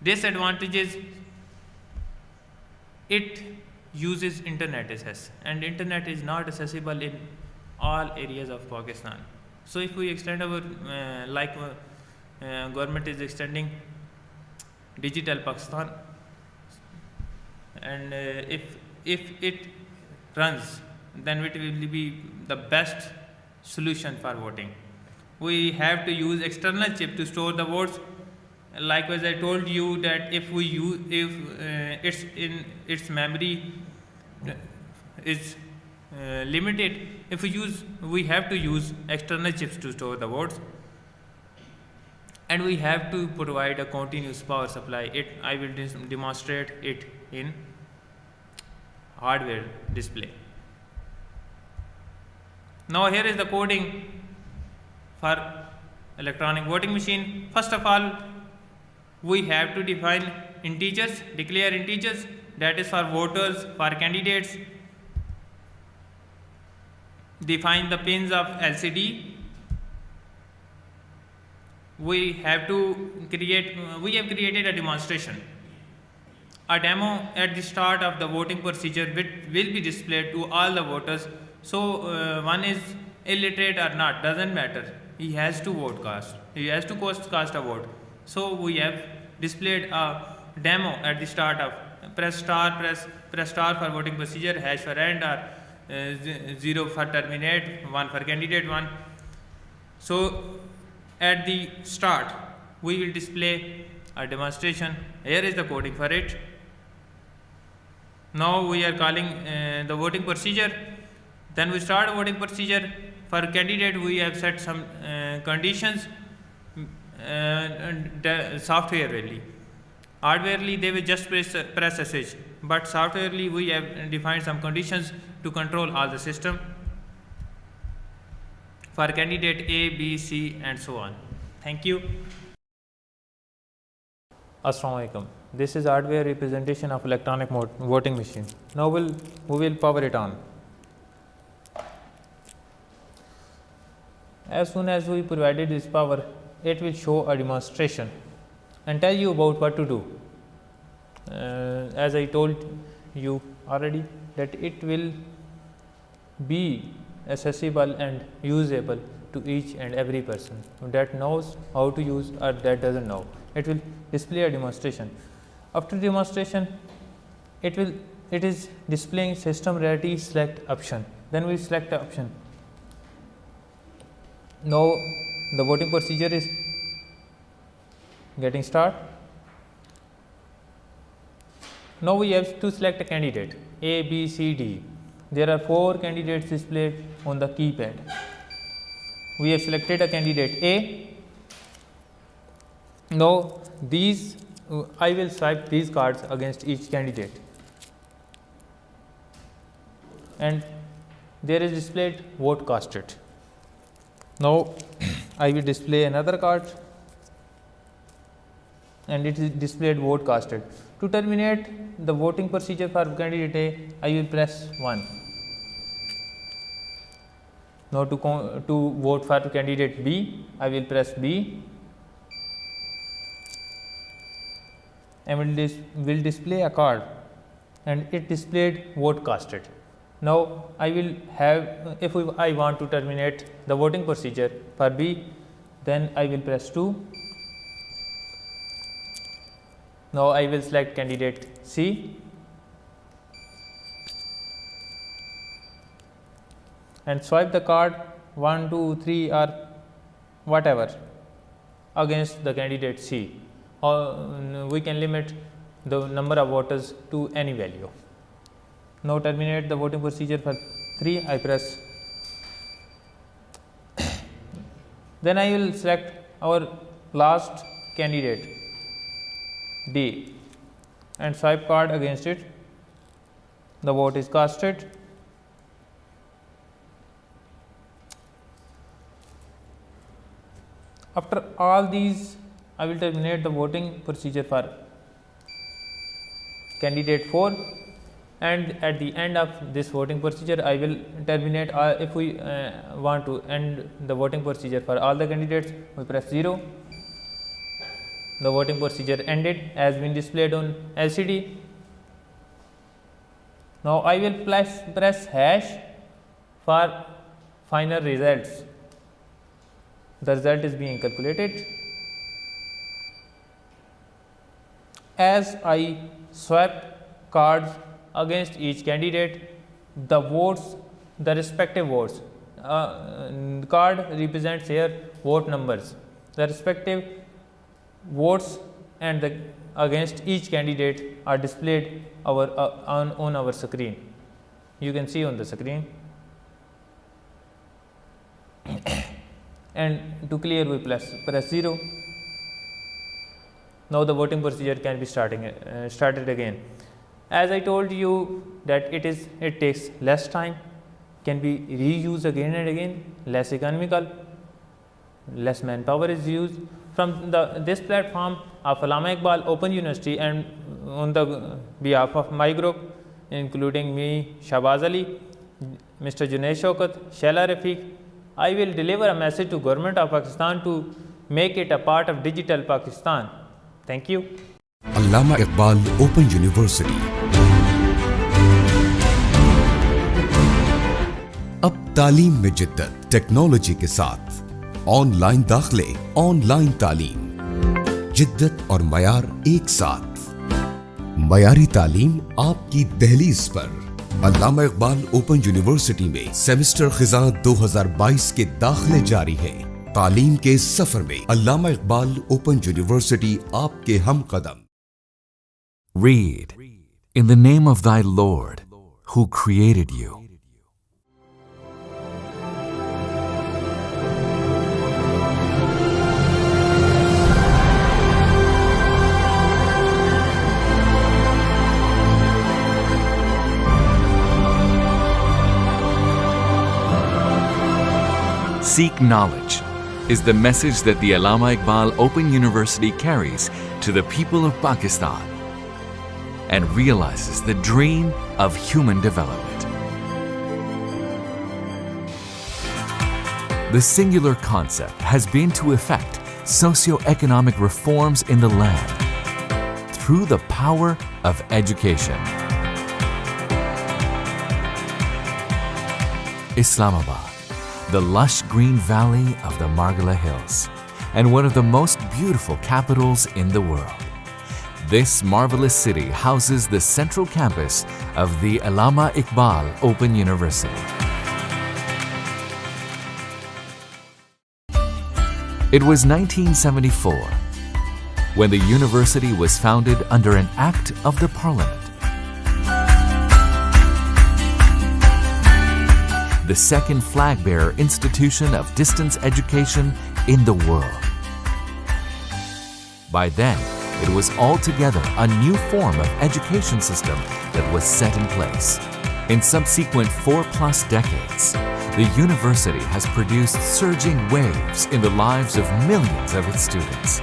Disadvantages: it uses internet access, and internet is not accessible in all areas of Pakistan. So if we extend our government is extending digital Pakistan, and if it runs, then it will be the best solution for voting. We have to use external chip to store the votes. Likewise, I told you that if its memory is limited, we have to use external chips to store the votes, and we have to provide a continuous power supply. I will demonstrate it in hardware display. Now here is the coding for electronic voting machine. First of all, we have to define integers, declare integers, that is for voters, for candidates. Define the pins of LCD. We have created a demonstration. A demo at the start of the voting procedure will be displayed to all the voters. So one is illiterate or not, doesn't matter. He has to vote cast. He has to cast a vote. So we have displayed a demo at the start of press star for voting procedure, hash for end, or 0 for terminate, 1 for candidate 1. So at the start we will display a demonstration. Here is the coding for it. Now we are calling the voting procedure. Then we start a voting procedure. For candidate we have set some conditions, softwarely. Hardwarely they will just press SH, but softwarely we have defined some conditions to control all the system. For candidate A, B, C and so on. Thank you. Assalamu alaikum. This is hardware representation of electronic voting machine. Now we will power it on. As soon as we provided this power, it will show a demonstration and tell you about what to do. As I told you already, that it will be accessible and usable to each and every person that knows how to use or that doesn't know. It will display a demonstration. After demonstration, it is displaying system ready select option. Then we select the option. Now the voting procedure is getting start. Now we have to select a candidate A, B, C, D. There are 4 candidates displayed on the keypad. We have selected a candidate A. Now I will swipe these cards against each candidate, and there is displayed vote casted. Now I will display another card, and it is displayed vote casted. To terminate the voting procedure for candidate A, I will press 1. Now to vote for candidate B, I will press B, and will display a card, and it displayed vote casted. Now I will have, if I want to terminate the voting procedure for B, then I will press 2. Now I will select candidate C and swipe the card 1, 2, 3 or whatever against the candidate C, or we can limit the number of voters to any value. Now terminate the voting procedure for 3, I press. Then I will select our last candidate D and swipe card against it. The vote is casted. After all these, I will terminate the voting procedure for candidate 4, and at the end of this voting procedure I will terminate, if we want to end the voting procedure for all the candidates, we press 0. The voting procedure ended as been displayed on LCD. Now I will press hash for final results. The result is being calculated. As I swap cards against each candidate, the votes, the respective votes, card represents here vote numbers. The respective votes and the against each candidate are displayed on our screen. You can see on the screen. And to clear, we press 0. Now the voting procedure can be started again. As I told you that it takes less time, can be reused again and again, less economical, less manpower is used. From this platform of Allama Iqbal Open University and on the behalf of my group, including me, Shahbaz Ali, Mr. Junaid Shaukat, Shaila Rafiq, I will deliver a message to Government of Pakistan to make it a part of digital Pakistan. Thank you. Allama Iqbal Open University. अब तालीम में जिद्दत technology के साथ online दाखले, online तालीम, जिद्दत और मयार एक साथ, मयारी तालीम आपकी दहलीज पर। अल्लामा इकबाल ओपन यूनिवर्सिटी में सेमेस्टर खिज़ां 2022 के दाखले जारी हैं। तालीम के सफर में अल्लामा इकबाल ओपन यूनिवर्सिटी आपके हम कदम। Read in the name of thy Lord who created you. Seek knowledge is the message that the Allama Iqbal Open University carries to the people of Pakistan and realizes the dream of human development. The singular concept has been to effect socio-economic reforms in the land through the power of education. Islamabad, the lush green valley of the Margala Hills, and one of the most beautiful capitals in the world. This marvelous city houses the central campus of the Allama Iqbal Open University. It was 1974 when the university was founded under an act of the Parliament. The second flag-bearer institution of distance education in the world. By then, it was altogether a new form of education system that was set in place. In subsequent 4+ decades, the university has produced surging waves in the lives of millions of its students.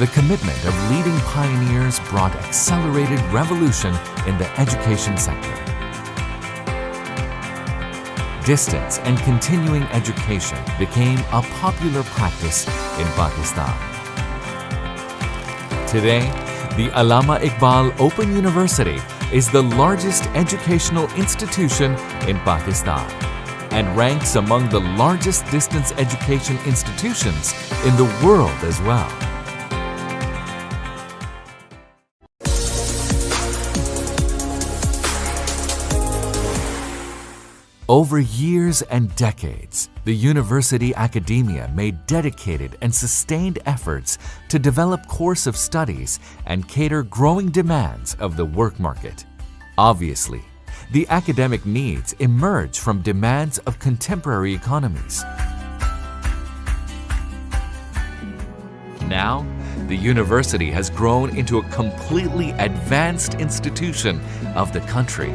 The commitment of leading pioneers brought accelerated revolution in the education sector. Distance and continuing education became a popular practice in Pakistan. Today, the Allama Iqbal Open University is the largest educational institution in Pakistan and ranks among the largest distance education institutions in the world as well. Over years and decades, the university academia made dedicated and sustained efforts to develop course of studies and cater growing demands of the work market. Obviously, the academic needs emerge from demands of contemporary economies. Now, the university has grown into a completely advanced institution of the country.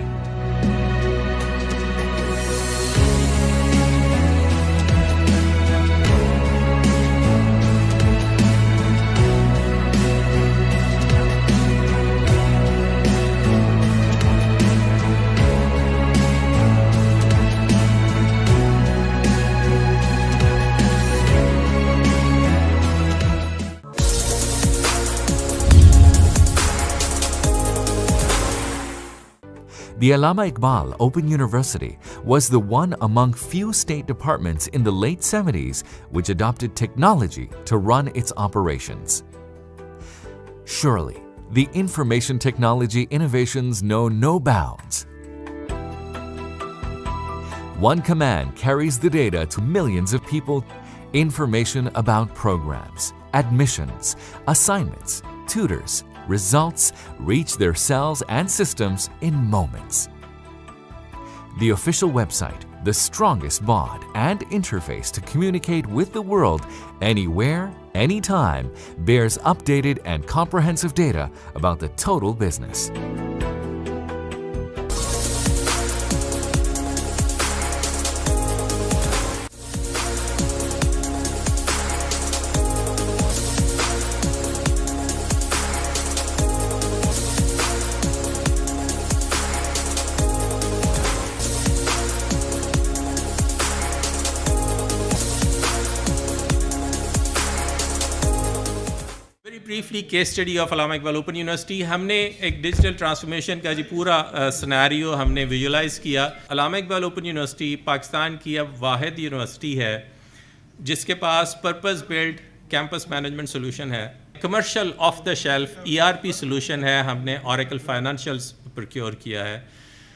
The Allama Iqbal Open University was the one among few state departments in the late 70s which adopted technology to run its operations. Surely, the information technology innovations know no bounds. One command carries the data to millions of people. Information about programs, admissions, assignments, tutors, results reach their cells and systems in moments. The official website, the strongest bond and interface to communicate with the world anywhere, anytime, bears updated and comprehensive data about the total business. Briefly case study of Allama Iqbal open university हमने एक digital transformation का जी पूरा scenario हमने visualise किया। Allama Iqbal open university Pakistan की अब वाहिद university है जिसके पास purpose build campus management solution है, commercial off the shelf ERP solution है, हमने ऑरेकल फाइनेंशियल्स प्रोक्योर किया है।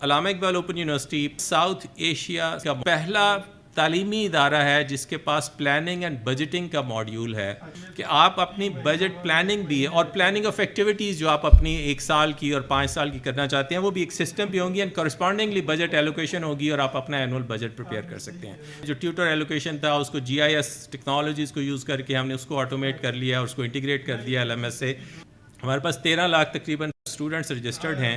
Allama Iqbal open university South Asia का पहला तालीमी इदारा है जिसके पास प्लानिंग एंड बजटिंग का मॉड्यूल है कि आप अपनी बजट प्लानिंग भी और प्लानिंग ऑफ एक्टिविटीज़ जो आप अपनी 1 साल की और 5 साल की करना चाहते हैं वो भी एक सिस्टम पे होंगी एंड कॉरस्पॉन्डिंगली बजट एलोकेशन होगी और आप अपना एनुअल बजट प्रिपेयर कर सकते हैं। जो ट्यूटर एलोकेशन था उसको GIS टेक्नोलॉजीज़ को यूज़ करके हमने उसको ऑटोमेट कर लिया, उसको इंटीग्रेट कर दिया LMS से। हमारे पास 13 लाख तकरीबन स्टूडेंट्स रजिस्टर्ड हैं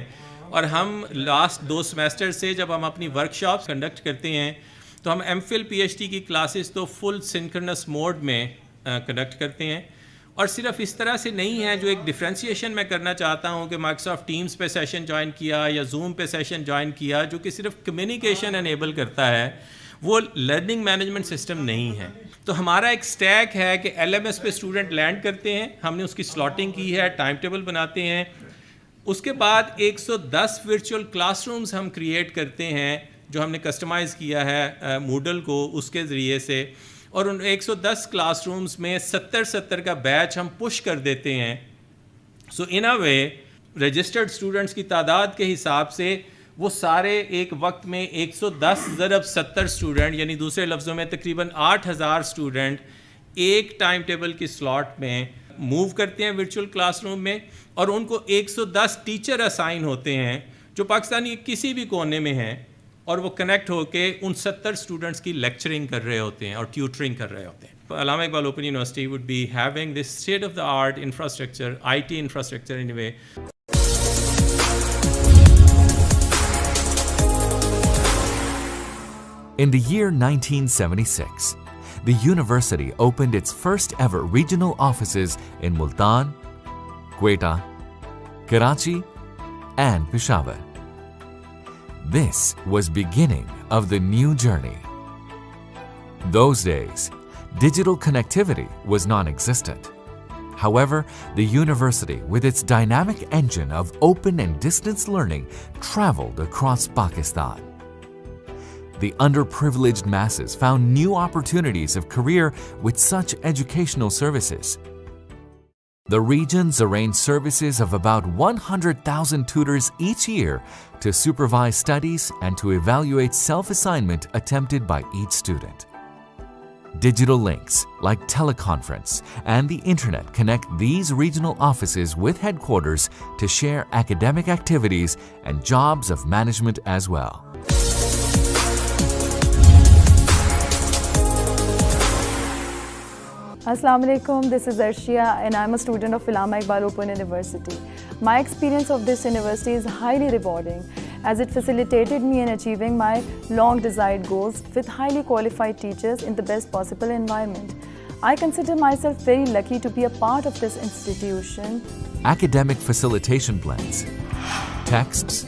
और हम लास्ट 2 सेमेस्टर से जब हम अपनी वर्कशॉप्स कंडक्ट करते हैं तो हम MPhil PhD की क्लासेस तो फुल सिंक्रोनस मोड में कंडक्ट करते हैं और सिर्फ इस तरह से नहीं है। जो एक डिफ्रेंशिएशन मैं करना चाहता हूँ कि माइक्रोसॉफ्ट टीम्स पे सेशन ज्वाइन किया या जूम पे सेशन ज्वाइन किया जो कि सिर्फ कम्युनिकेशन एनेबल करता है, वो लर्निंग मैनेजमेंट सिस्टम नहीं है। तो हमारा एक स्टैक है कि LMS पे स्टूडेंट लैंड करते हैं, हमने उसकी स्लॉटिंग की है, टाइम टेबल बनाते हैं, उसके बाद 110 वर्चुअल क्लासरूम्स हम क्रिएट करते हैं जो हमने कस्टमाइज़ किया है मूडल को उसके ज़रिए से, और उन 110 क्लासरूम्स में 70 का बैच हम पुश कर देते हैं। सो इन अ वे रजिस्टर्ड स्टूडेंट्स की तादाद के हिसाब से वो सारे एक वक्त में 110 ज़रब 70 स्टूडेंट यानी दूसरे लफ्ज़ों में तकरीबन 8000 स्टूडेंट एक टाइम टेबल की स्लॉट में मूव करते हैं वर्चुअल क्लासरूम में, और उनको 110 टीचर असाइन होते हैं जो पाकिस्तानी किसी भी कोने में हैं और वो कनेक्ट होके उन 70 स्टूडेंट्स की लेक्चरिंग कर रहे होते हैं और ट्यूटरिंग कर रहे होते हैं। Allama Iqbal open university would be having this state of the art infrastructure, IT infrastructure in way. In the year 1976, the university opened its first ever regional offices in Multan, Quetta, Karachi, and Peshawar. This was beginning of the new journey. Those days, digital connectivity was non-existent. However, the university, with its dynamic engine of open and distance learning, traveled across Pakistan. The underprivileged masses found new opportunities of career with such educational services. The regions arranged services of about 100,000 tutors each year to supervise studies and to evaluate self-assignment attempted by each student. Digital links like teleconference and the internet connect these regional offices with headquarters to share academic activities and jobs of management as well. Assalamu alaikum, this is Arshia and I'm a student of Allama Iqbal Open University. My experience of this university is highly rewarding as it facilitated me in achieving my long desired goals with highly qualified teachers in the best possible environment. I consider myself very lucky to be a part of this institution. Academic facilitation plans, texts,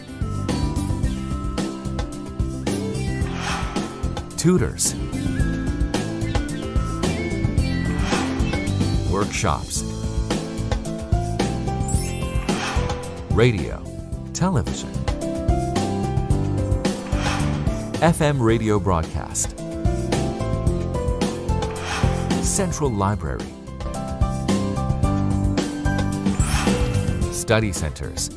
tutors, workshops, radio, television, FM radio broadcast, central library, study centers,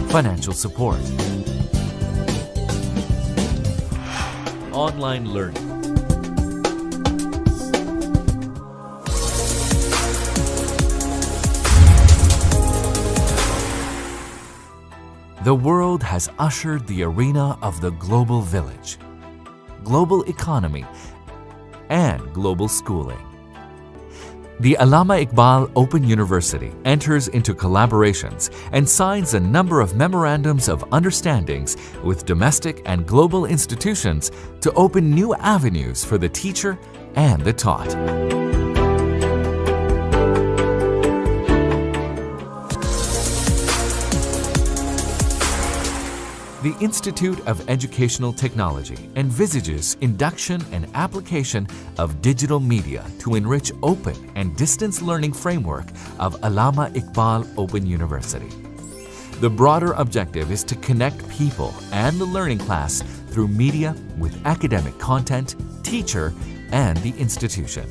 financial support, online learning. The world has ushered the arena of the global village, global economy, and global schooling. The Allama Iqbal Open University enters into collaborations and signs a number of memorandums of understandings with domestic and global institutions to open new avenues for the teacher and the taught. The Institute of Educational Technology envisages induction and application of digital media to enrich open and distance learning framework of Allama Iqbal Open University. The broader objective is to connect people and the learning class through media with academic content, teacher, and the institution.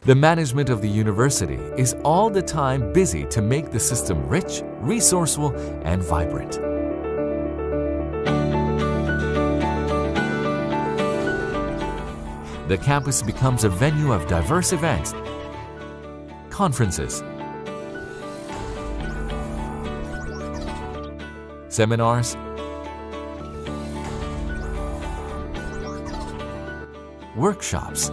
The management of the university is all the time busy to make the system rich, resourceful, and vibrant. The campus becomes a venue of diverse events, conferences, seminars, workshops,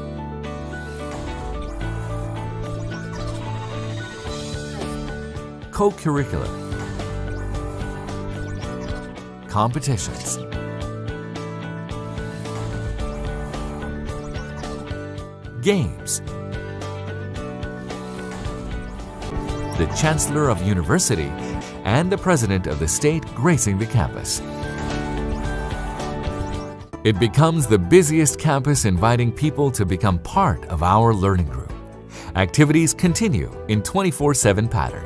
co-curricular, competitions, games. The Chancellor of University and the President of the State gracing the campus. It becomes the busiest campus, inviting people to become part of our learning group. Activities continue in 24/7 pattern.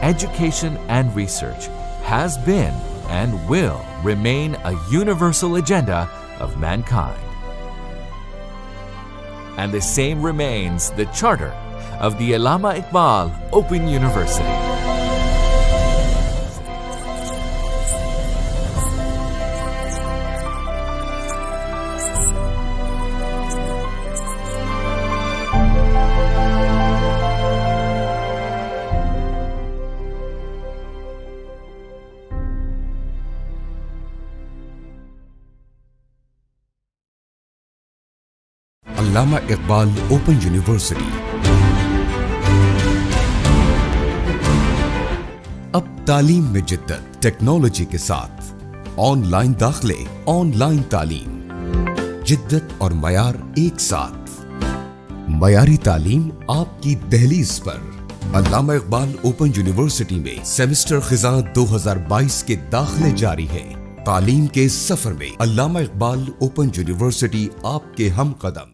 Education and research has been and will remain a universal agenda of mankind. And the same remains the charter of the Allama Iqbal Open University. Allama Iqbal Open University अब तालीम में जिद्दत technology के साथ online दाखिले, online तालीम, जिद्दत और मयार एक साथ, मयारी तालीम आपकी दहलीज पर। अल्लामा इकबाल ओपन यूनिवर्सिटी में सेमेस्टर खिज़ां 2022 के दाखिले जारी हैं। तालीम के सफर में अल्लामा इकबाल ओपन यूनिवर्सिटी आपके हम कदम।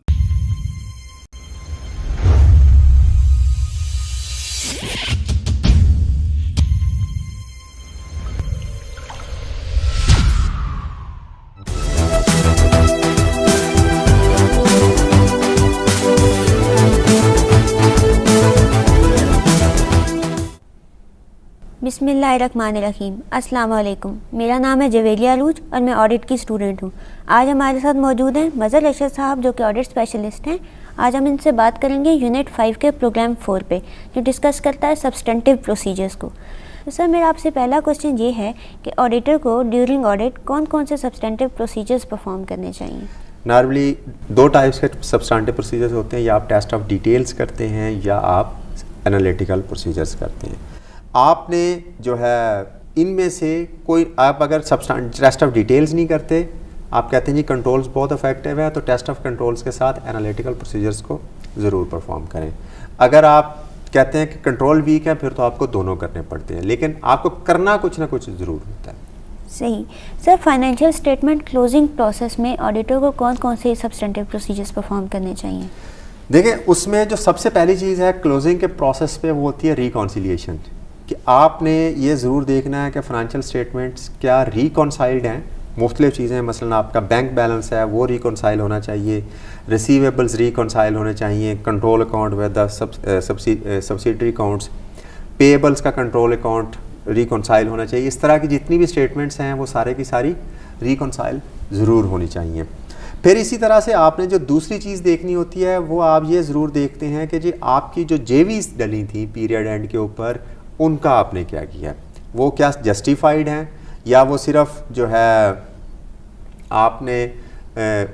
बिस्मिल्लाहिर्रहमानिर्रहीम। अस्सलाम वालेकुम। मेरा नाम है जवेलिया आलूज और मैं ऑडिट की स्टूडेंट हूँ। आज हमारे साथ मौजूद हैं मज़हर अरशद साहब जो कि ऑडिट स्पेशलिस्ट हैं। आज हम इनसे बात करेंगे यूनिट 5 के प्रोग्राम 4 पे, जो डिस्कस करता है सब्सटेंटिव प्रोसीजर्स को। तो सर, मेरा आपसे पहला क्वेश्चन ये है कि ऑडिटर को ड्यूरिंग ऑडिट कौन कौन से सब्सटेंटिव प्रोसीजर्स परफॉर्म करने चाहिए? नॉर्मली 2 टाइप्स के सब्सटेंटिव प्रोसीजर्स होते हैं, या आप टेस्ट ऑफ डिटेल्स करते हैं या आप एनालिटिकल प्रोसीजर्स करते हैं। आपने जो है इनमें से कोई, आप अगर टेस्ट ऑफ डिटेल्स नहीं करते, आप कहते हैं जी कंट्रोल्स बहुत इफेक्टिव है, तो टेस्ट ऑफ कंट्रोल्स के साथ एनालिटिकल प्रोसीजर्स को ज़रूर परफॉर्म करें। अगर आप कहते हैं कि कंट्रोल वीक है, फिर तो आपको दोनों करने पड़ते हैं, लेकिन आपको करना कुछ ना कुछ ज़रूर होता है। सही। Sir, financial statement closing process में ऑडिटर को कौन कौन से सब्सटेंटिव प्रोसीजर्स परफॉर्म करने चाहिए? देखिए, उसमें जो सबसे पहली चीज़ है क्लोजिंग के प्रोसेस पे, वो होती है रिकॉन्सिलिएशन, कि आपने ये ज़रूर देखना है कि फ़ाइनेंशियल स्टेटमेंट्स क्या रिकॉन्साइल्ड हैं। मुख्तलिफ़ चीज़ें, मसलन आपका बैंक बैलेंस है वो रिकॉन्साइल होना चाहिए, रिसीवेबल्स रिकॉन्साइल होने चाहिए, control account with the subsidiary accounts, payables का कंट्रोल अकाउंट रिकॉन्साइल होना चाहिए। इस तरह की जितनी भी स्टेटमेंट्स हैं वो सारे की सारी रिकॉन्साइल ज़रूर होनी चाहिए। फिर इसी तरह से आपने जो दूसरी चीज़ देखनी होती है, वो आप ये ज़रूर देखते हैं कि जी आपकी जो जेवीज़ डली थी पीरियड एंड के ऊपर, उनका आपने क्या किया, वो क्या जस्टिफाइड हैं या वो सिर्फ जो है आपने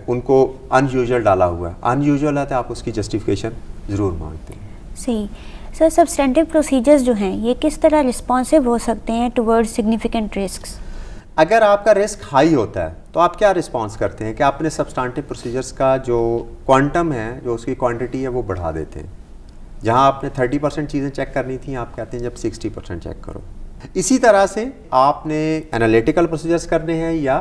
उनको अनयूजुअल डाला हुआ है। अनयूजुअल है तो आप उसकी जस्टिफिकेशन ज़रूर मांगते हैं। सही। सर, सब्सटेंटिव प्रोसीजर्स जो हैं ये किस तरह रिस्पॉन्सिव हो सकते हैं टुवर्ड्स सिग्निफिकेंट रिस्क्स? अगर आपका रिस्क हाई होता है तो आप क्या रिस्पॉन्स करते हैं कि आपने सब्सटेंटिव प्रोसीजर्स का जो क्वांटम है, जो उसकी क्वांटिटी है, वो बढ़ा देते हैं। जहाँ आपने 30% चीज़ें चेक करनी थी, आप कहते हैं जब 60% चेक करो। इसी तरह से आपने एनालिटिकल प्रोसीजर्स करने हैं या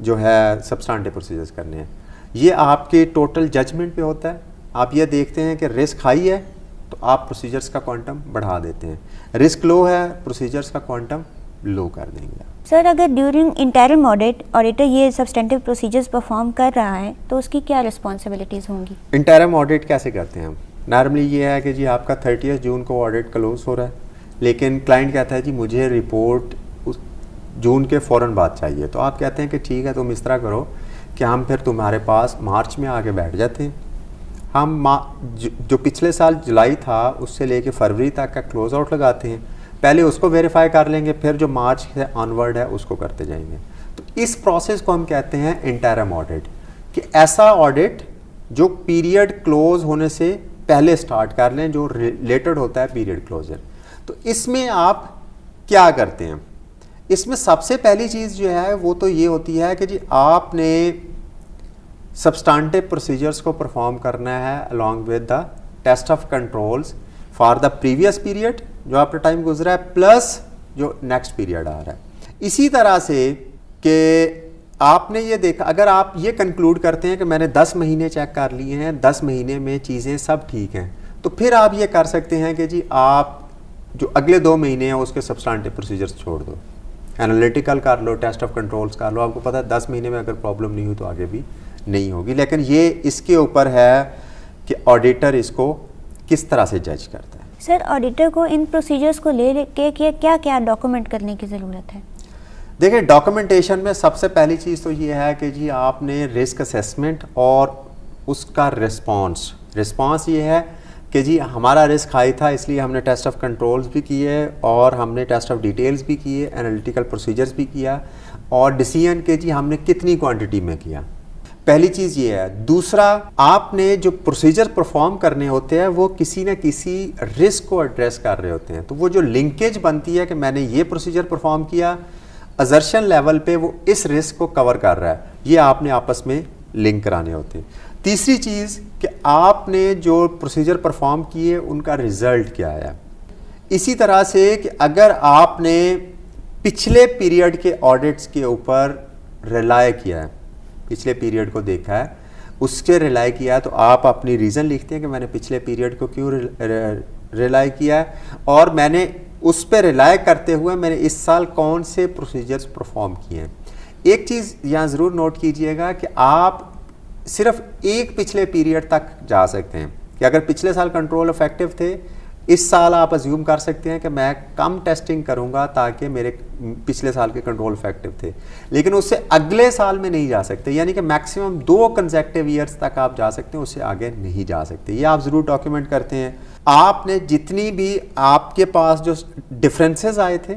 जो है सब्सटेंटिव प्रोसीजर्स करने हैं, ये आपके टोटल जजमेंट पे होता है। आप ये देखते हैं कि रिस्क हाई है तो आप प्रोसीजर्स का क्वांटम बढ़ा देते हैं, रिस्क लो है प्रोसीजर्स का क्वांटम लो कर देंगे। सर, अगर ड्यूरिंग इंटरिम ऑडिट ऑडिटर ये सब्सटेंटिव प्रोसीजर्स परफॉर्म कर रहा है तो उसकी क्या रिस्पॉन्सिबिलिटीज़ होंगी? इंटरिम ऑडिट कैसे करते हैं हम? नॉर्मली ये है कि जी आपका 30 जून को ऑडिट क्लोज हो रहा है, लेकिन क्लाइंट कहता है जी मुझे रिपोर्ट उस जून के फ़ौरन बाद चाहिए। तो आप कहते हैं कि ठीक है, तुम इस तरह करो कि हम फिर तुम्हारे पास मार्च में आके बैठ जाते हैं। हम जो पिछले साल जुलाई था उससे लेके फरवरी तक का क्लोज आउट लगाते हैं, पहले उसको वेरीफाई कर लेंगे, फिर जो मार्च से ऑनवर्ड है उसको करते जाएंगे। तो इस प्रोसेस को हम कहते हैं इंटरिम ऑडिट, कि ऐसा ऑडिट जो पीरियड क्लोज होने से पहले स्टार्ट कर लें, जो रिलेटेड होता है पीरियड क्लोजर। तो इसमें आप क्या करते हैं? इसमें सबसे पहली चीज़ जो है वो तो ये होती है कि जी आपने सब्सटेंटिव प्रोसीजर्स को परफॉर्म करना है along with the test of controls for the previous period जो आपका टाइम गुजरा है, प्लस जो नेक्स्ट पीरियड आ रहा है। इसी तरह से कि आपने ये देखा, अगर आप ये कंक्लूड करते हैं कि मैंने 10 महीने चेक कर लिए हैं, 10 महीने में चीज़ें सब ठीक हैं, तो फिर आप ये कर सकते हैं कि जी आप जो अगले 2 महीने हैं उसके सब्सटेंटिव प्रोसीजर्स छोड़ दो, एनालिटिकल कर लो, टेस्ट ऑफ कंट्रोल्स कर लो। आपको पता है 10 महीने में अगर प्रॉब्लम नहीं हुई तो आगे भी नहीं होगी। लेकिन ये इसके ऊपर है कि ऑडिटर इसको किस तरह से जज करता है। सर, ऑडिटर को इन प्रोसीजर्स को ले के क्या क्या डॉक्यूमेंट करने की ज़रूरत है? देखिए, डॉक्यूमेंटेशन में सबसे पहली चीज़ तो ये है कि जी आपने रिस्क असेसमेंट और उसका रिस्पॉन्स ये है कि जी हमारा रिस्क हाई था इसलिए हमने टेस्ट ऑफ कंट्रोल्स भी किए और हमने टेस्ट ऑफ डिटेल्स भी किए, एनालिटिकल प्रोसीजर्स भी किया, और डिसीजन के जी हमने कितनी क्वांटिटी में किया। पहली चीज़ ये है। दूसरा, आपने जो प्रोसीजर परफॉर्म करने होते हैं वो किसी न किसी रिस्क को एड्रेस कर रहे होते हैं। तो वो जो लिंकेज बनती है कि मैंने ये प्रोसीजर परफॉर्म किया, असर्शन लेवल पे वो इस रिस्क को कवर कर रहा है, ये आपने आपस में لنک کرانے ہوتے ہیں. تیسری چیز کہ آپ نے جو پروسیجر پرفارم کیے ان کا رزلٹ کیا ہے. اسی طرح سے کہ اگر آپ نے پچھلے پیریڈ کے آڈٹس کے اوپر ریلائی کیا ہے, پچھلے پیریڈ کو دیکھا ہے, اس کے ریلائی کیا ہے, تو آپ اپنی ریزن لکھتے ہیں کہ میں نے پچھلے پیریڈ کو کیوں ریلائی کیا ہے, اور میں نے اس پہ ریلائی کرتے ہوئے میں نے اس سال کون سے پروسیجرز پرفارم کیے ہیں. ایک چیز یہاں ضرور نوٹ کیجئے گا کہ آپ صرف ایک پچھلے پیریڈ تک جا سکتے ہیں, کہ اگر پچھلے سال کنٹرول افیکٹو تھے, اس سال آپ ازیوم کر سکتے ہیں کہ میں کم ٹیسٹنگ کروں گا تاکہ میرے پچھلے سال کے کنٹرول افیکٹو تھے, لیکن اس سے اگلے سال میں نہیں جا سکتے, یعنی کہ میکسیمم 2 کنزیکٹیو ایئرس تک آپ جا سکتے ہیں, اس سے آگے نہیں جا سکتے. یہ آپ ضرور ڈاکیومنٹ کرتے ہیں. آپ نے جتنی بھی آپ کے پاس جو ڈفرینسز آئے تھے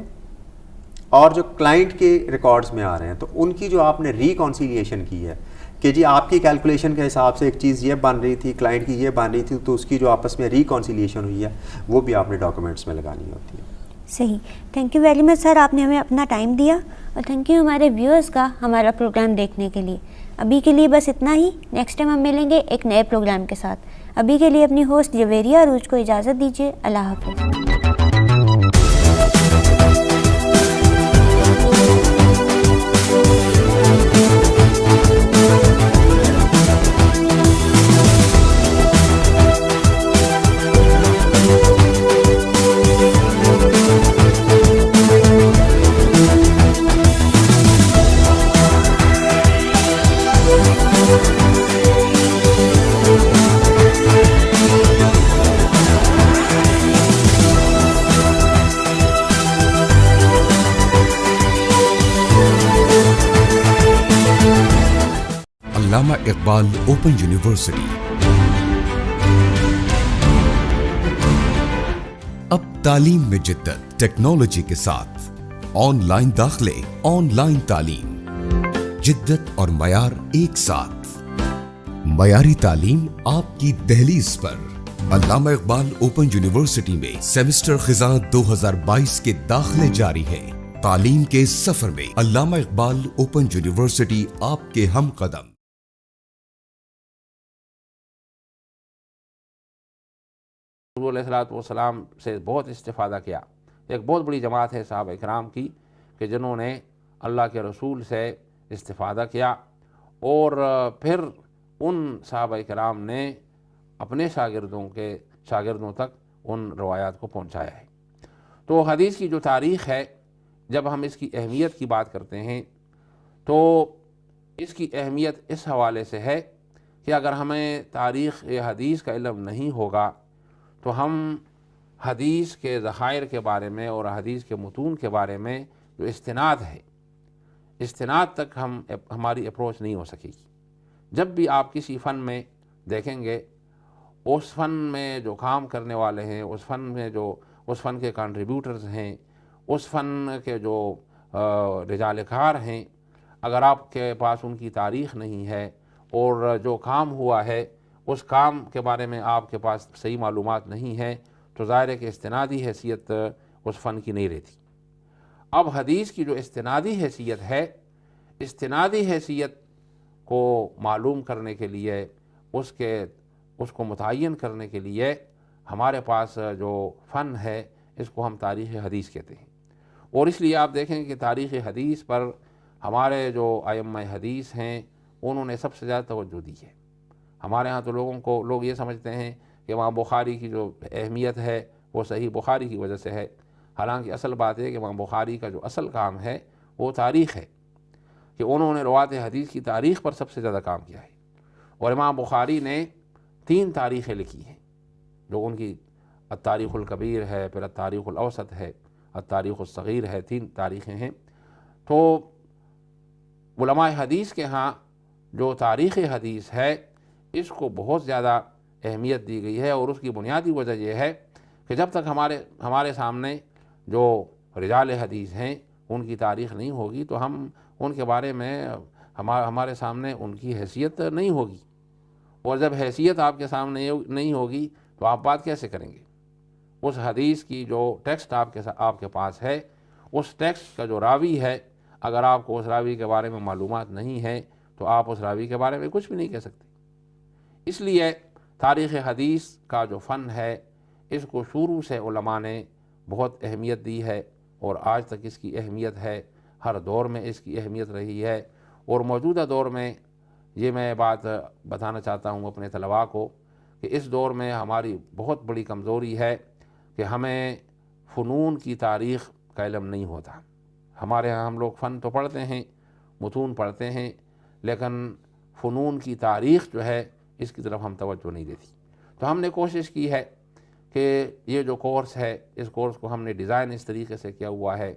اور جو کلائنٹ کے ریکارڈز میں آ رہے ہیں, تو ان کی جو آپ نے ریکانسیلیشن کی ہے کہ جی آپ کی کیلکولیشن کے حساب سے ایک چیز یہ بن رہی تھی, کلائنٹ کی یہ بن رہی تھی, تو اس کی جو آپس میں ریکانسیلیشن ہوئی ہے وہ بھی آپ نے ڈاکومنٹس میں لگانی ہوتی ہے. صحیح. تھینک یو ویری مچ سر, آپ نے ہمیں اپنا ٹائم دیا, اور تھینک یو ہمارے ویورز کا ہمارا پروگرام دیکھنے کے لیے. ابھی کے لیے بس اتنا ہی. نیکسٹ ٹائم ہم ملیں گے ایک نئے پروگرام کے ساتھ. ابھی کے لیے اپنی ہوسٹ جویریہ عروج کو اجازت دیجیے. اللہ حافظ. علامہ اقبال اوپن یونیورسٹی اب تعلیم میں جدت ٹیکنالوجی کے ساتھ. آن لائن داخلے, آن لائن تعلیم, جدت اور معیار ایک ساتھ. معیاری تعلیم آپ کی دہلیز پر. علامہ اقبال اوپن یونیورسٹی میں سیمسٹر خزاں 2022 کے داخلے جاری ہیں. تعلیم کے سفر میں علامہ اقبال اوپن یونیورسٹی آپ کے ہم قدم. حضور علیہ الصلوۃ والسلام سے بہت استفادہ کیا. ایک بہت بڑی جماعت ہے صحابہ کرام کی کہ جنہوں نے اللہ کے رسول سے استفادہ کیا, اور پھر ان صحابہ کرام نے اپنے شاگردوں تک ان روایات کو پہنچایا ہے. تو حدیث کی جو تاریخ ہے, جب ہم اس کی اہمیت کی بات کرتے ہیں تو اس کی اہمیت اس حوالے سے ہے کہ اگر ہمیں تاریخ حدیث کا علم نہیں ہوگا تو ہم حدیث کے ذخائر کے بارے میں اور حدیث کے متون کے بارے میں جو استناد ہے, استناد تک ہماری اپروچ نہیں ہو سکے گی. جب بھی آپ کسی فن میں دیکھیں گے, اس فن میں جو کام کرنے والے ہیں, اس فن کے کنٹریبیوٹرز ہیں, اس فن کے جو رجال کار ہیں, اگر آپ کے پاس ان کی تاریخ نہیں ہے اور جو کام ہوا ہے اس کام کے بارے میں آپ کے پاس صحیح معلومات نہیں ہے, تو ظاہر ہے کہ استنادی حیثیت اس فن کی نہیں رہتی. اب حدیث کی جو استنادی حیثیت ہے, استنادی حیثیت کو معلوم کرنے کے لیے, اس کو متعین کرنے کے لیے ہمارے پاس جو فن ہے اس کو ہم تاریخ حدیث کہتے ہیں. اور اس لیے آپ دیکھیں کہ تاریخ حدیث پر ہمارے جو ائمہ حدیث ہیں انہوں نے سب سے زیادہ توجہ دی ہے. ہمارے ہاں تو لوگ یہ سمجھتے ہیں کہ امام بخاری کی جو اہمیت ہے وہ صحیح بخاری کی وجہ سے ہے, حالانکہ اصل بات ہے کہ امام بخاری کا جو اصل کام ہے وہ تاریخ ہے, کہ انہوں نے روایت حدیث کی تاریخ پر سب سے زیادہ کام کیا ہے. اور امام بخاری نے 3 تاریخیں لکھی ہیں, جو ان کی التاریخ الکبیر ہے, پھر التاریخ الاوسط ہے, التاریخ الصغیر ہے, 3 تاریخیں ہیں. تو علماء حدیث کے ہاں جو تاریخ حدیث ہے اس کو بہت زیادہ اہمیت دی گئی ہے, اور اس کی بنیادی وجہ یہ ہے کہ جب تک ہمارے سامنے جو رجال حدیث ہیں ان کی تاریخ نہیں ہوگی تو ہم ان کے بارے میں ہمارے سامنے ان کی حیثیت نہیں ہوگی, اور جب حیثیت آپ کے سامنے نہیں ہوگی تو آپ بات کیسے کریں گے. اس حدیث کی جو ٹیکسٹ آپ کے پاس ہے, اس ٹیکسٹ کا جو راوی ہے, اگر آپ کو اس راوی کے بارے میں معلومات نہیں ہے تو آپ اس راوی کے بارے میں کچھ بھی نہیں کہہ سکتے. اس لیے تاریخ حدیث کا جو فن ہے اس کو شروع سے علماء نے بہت اہمیت دی ہے اور آج تک اس کی اہمیت ہے. ہر دور میں اس کی اہمیت رہی ہے اور موجودہ دور میں یہ میں بات بتانا چاہتا ہوں اپنے طلباء کو کہ اس دور میں ہماری بہت بڑی کمزوری ہے کہ ہمیں فنون کی تاریخ کا علم نہیں ہوتا. ہمارے ہاں ہم لوگ فن تو پڑھتے ہیں، متون پڑھتے ہیں، لیکن فنون کی تاریخ جو ہے اس کی طرف ہم توجہ نہیں دیتی. تو ہم نے کوشش کی ہے کہ یہ جو کورس ہے اس کورس کو ہم نے ڈیزائن اس طریقے سے کیا ہوا ہے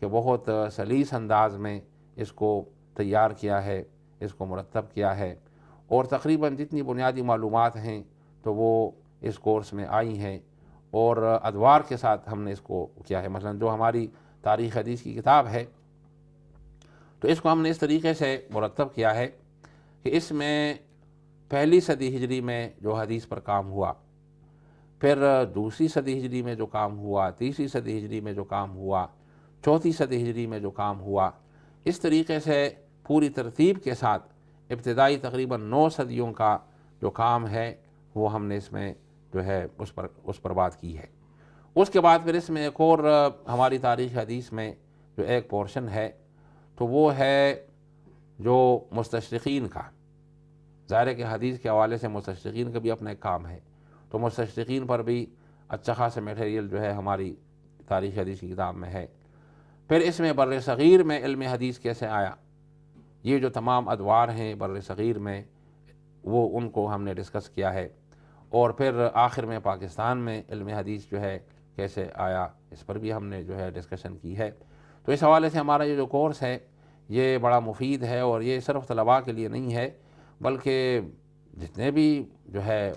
کہ بہت سلیس انداز میں اس کو تیار کیا ہے، اس کو مرتب کیا ہے، اور تقریباً جتنی بنیادی معلومات ہیں تو وہ اس کورس میں آئی ہیں اور ادوار کے ساتھ ہم نے اس کو کیا ہے. مثلا جو ہماری تاریخ حدیث کی کتاب ہے تو اس کو ہم نے اس طریقے سے مرتب کیا ہے کہ اس میں پہلی صدی ہجری میں جو حدیث پر کام ہوا، پھر دوسری صدی ہجری میں جو کام ہوا، تیسری صدی ہجری میں جو کام ہوا، چوتھی صدی ہجری میں جو کام ہوا، اس طریقے سے پوری ترتیب کے ساتھ ابتدائی تقریباً 9 صدیوں کا جو کام ہے وہ ہم نے اس میں جو ہے اس پر بات کی ہے. اس کے بعد پھر اس میں ایک اور ہماری تاریخ حدیث میں جو ایک پورشن ہے تو وہ ہے جو مستشرقین کا. ظاہر ہے کہ حدیث کے حوالے سے مستشرقین کا بھی اپنا ایک کام ہے، تو مستشرقین پر بھی اچھا خاصا میٹیریل جو ہے ہماری تاریخ حدیث کی کتاب میں ہے. پھر اس میں بر صغیر میں علم حدیث کیسے آیا، یہ جو تمام ادوار ہیں بر صغیر میں وہ ان کو ہم نے ڈسکس کیا ہے. اور پھر آخر میں پاکستان میں علم حدیث جو ہے کیسے آیا، اس پر بھی ہم نے جو ہے ڈسکشن کی ہے. تو اس حوالے سے ہمارا یہ جو کورس ہے یہ بڑا مفید ہے، اور یہ صرف طلباء کے لیے نہیں ہے بلکہ جتنے بھی جو ہے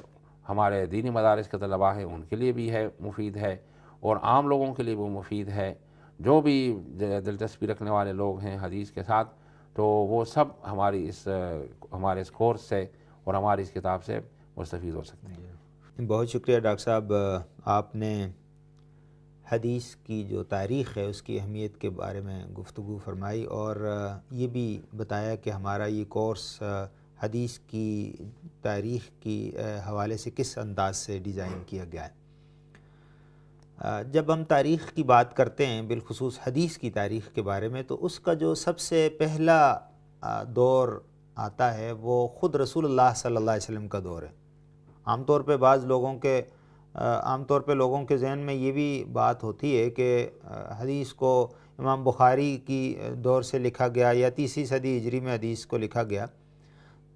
ہمارے دینی مدارس کے طلباء ہیں ان کے لیے بھی ہے، مفید ہے، اور عام لوگوں کے لیے بھی مفید ہے. جو بھی دلچسپی رکھنے والے لوگ ہیں حدیث کے ساتھ تو وہ سب ہمارے اس کورس سے اور ہماری اس کتاب سے مستفید ہو سکتے ہیں. بہت شکریہ ڈاکٹر صاحب، آپ نے حدیث کی جو تاریخ ہے اس کی اہمیت کے بارے میں گفتگو فرمائی، اور یہ بھی بتایا کہ ہمارا یہ کورس حدیث کی تاریخ کی حوالے سے کس انداز سے ڈیزائن کیا گیا ہے. جب ہم تاریخ کی بات کرتے ہیں بالخصوص حدیث کی تاریخ کے بارے میں، تو اس کا جو سب سے پہلا دور آتا ہے وہ خود رسول اللہ صلی اللہ علیہ وسلم کا دور ہے. عام طور پہ لوگوں کے ذہن میں یہ بھی بات ہوتی ہے کہ حدیث کو امام بخاری کی دور سے لکھا گیا یا تیسری صدی ہجری میں حدیث کو لکھا گیا.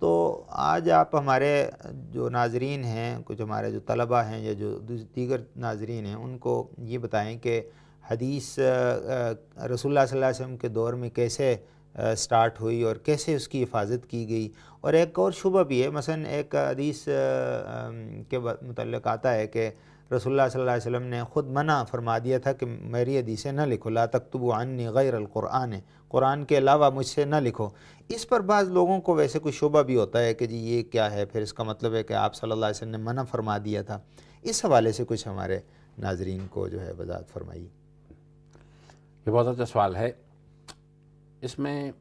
تو آج آپ ہمارے جو ناظرین ہیں، کچھ ہمارے جو طلباء ہیں یا جو دیگر ناظرین ہیں ان کو یہ بتائیں کہ حدیث رسول اللہ صلی اللہ علیہ وسلم کے دور میں کیسے سٹارٹ ہوئی اور کیسے اس کی حفاظت کی گئی. اور ایک اور شبہ بھی ہے، مثلا ایک حدیث کے متعلق آتا ہے کہ رسول اللہ صلی اللہ علیہ وسلم نے خود منع فرما دیا تھا کہ میری حدیثیں نہ لکھو، لا تکتبوا عنی غیر القرآن، قرآن کے علاوہ مجھ سے نہ لکھو. اس پر بعض لوگوں کو ویسے کوئی شبہ بھی ہوتا ہے کہ جی یہ کیا ہے، پھر اس کا مطلب ہے کہ آپ صلی اللہ علیہ وسلم نے منع فرما دیا تھا. اس حوالے سے کچھ ہمارے ناظرین کو جو ہے وضاحت فرمائی. یہ بہت اچھا سوال ہے. اس میں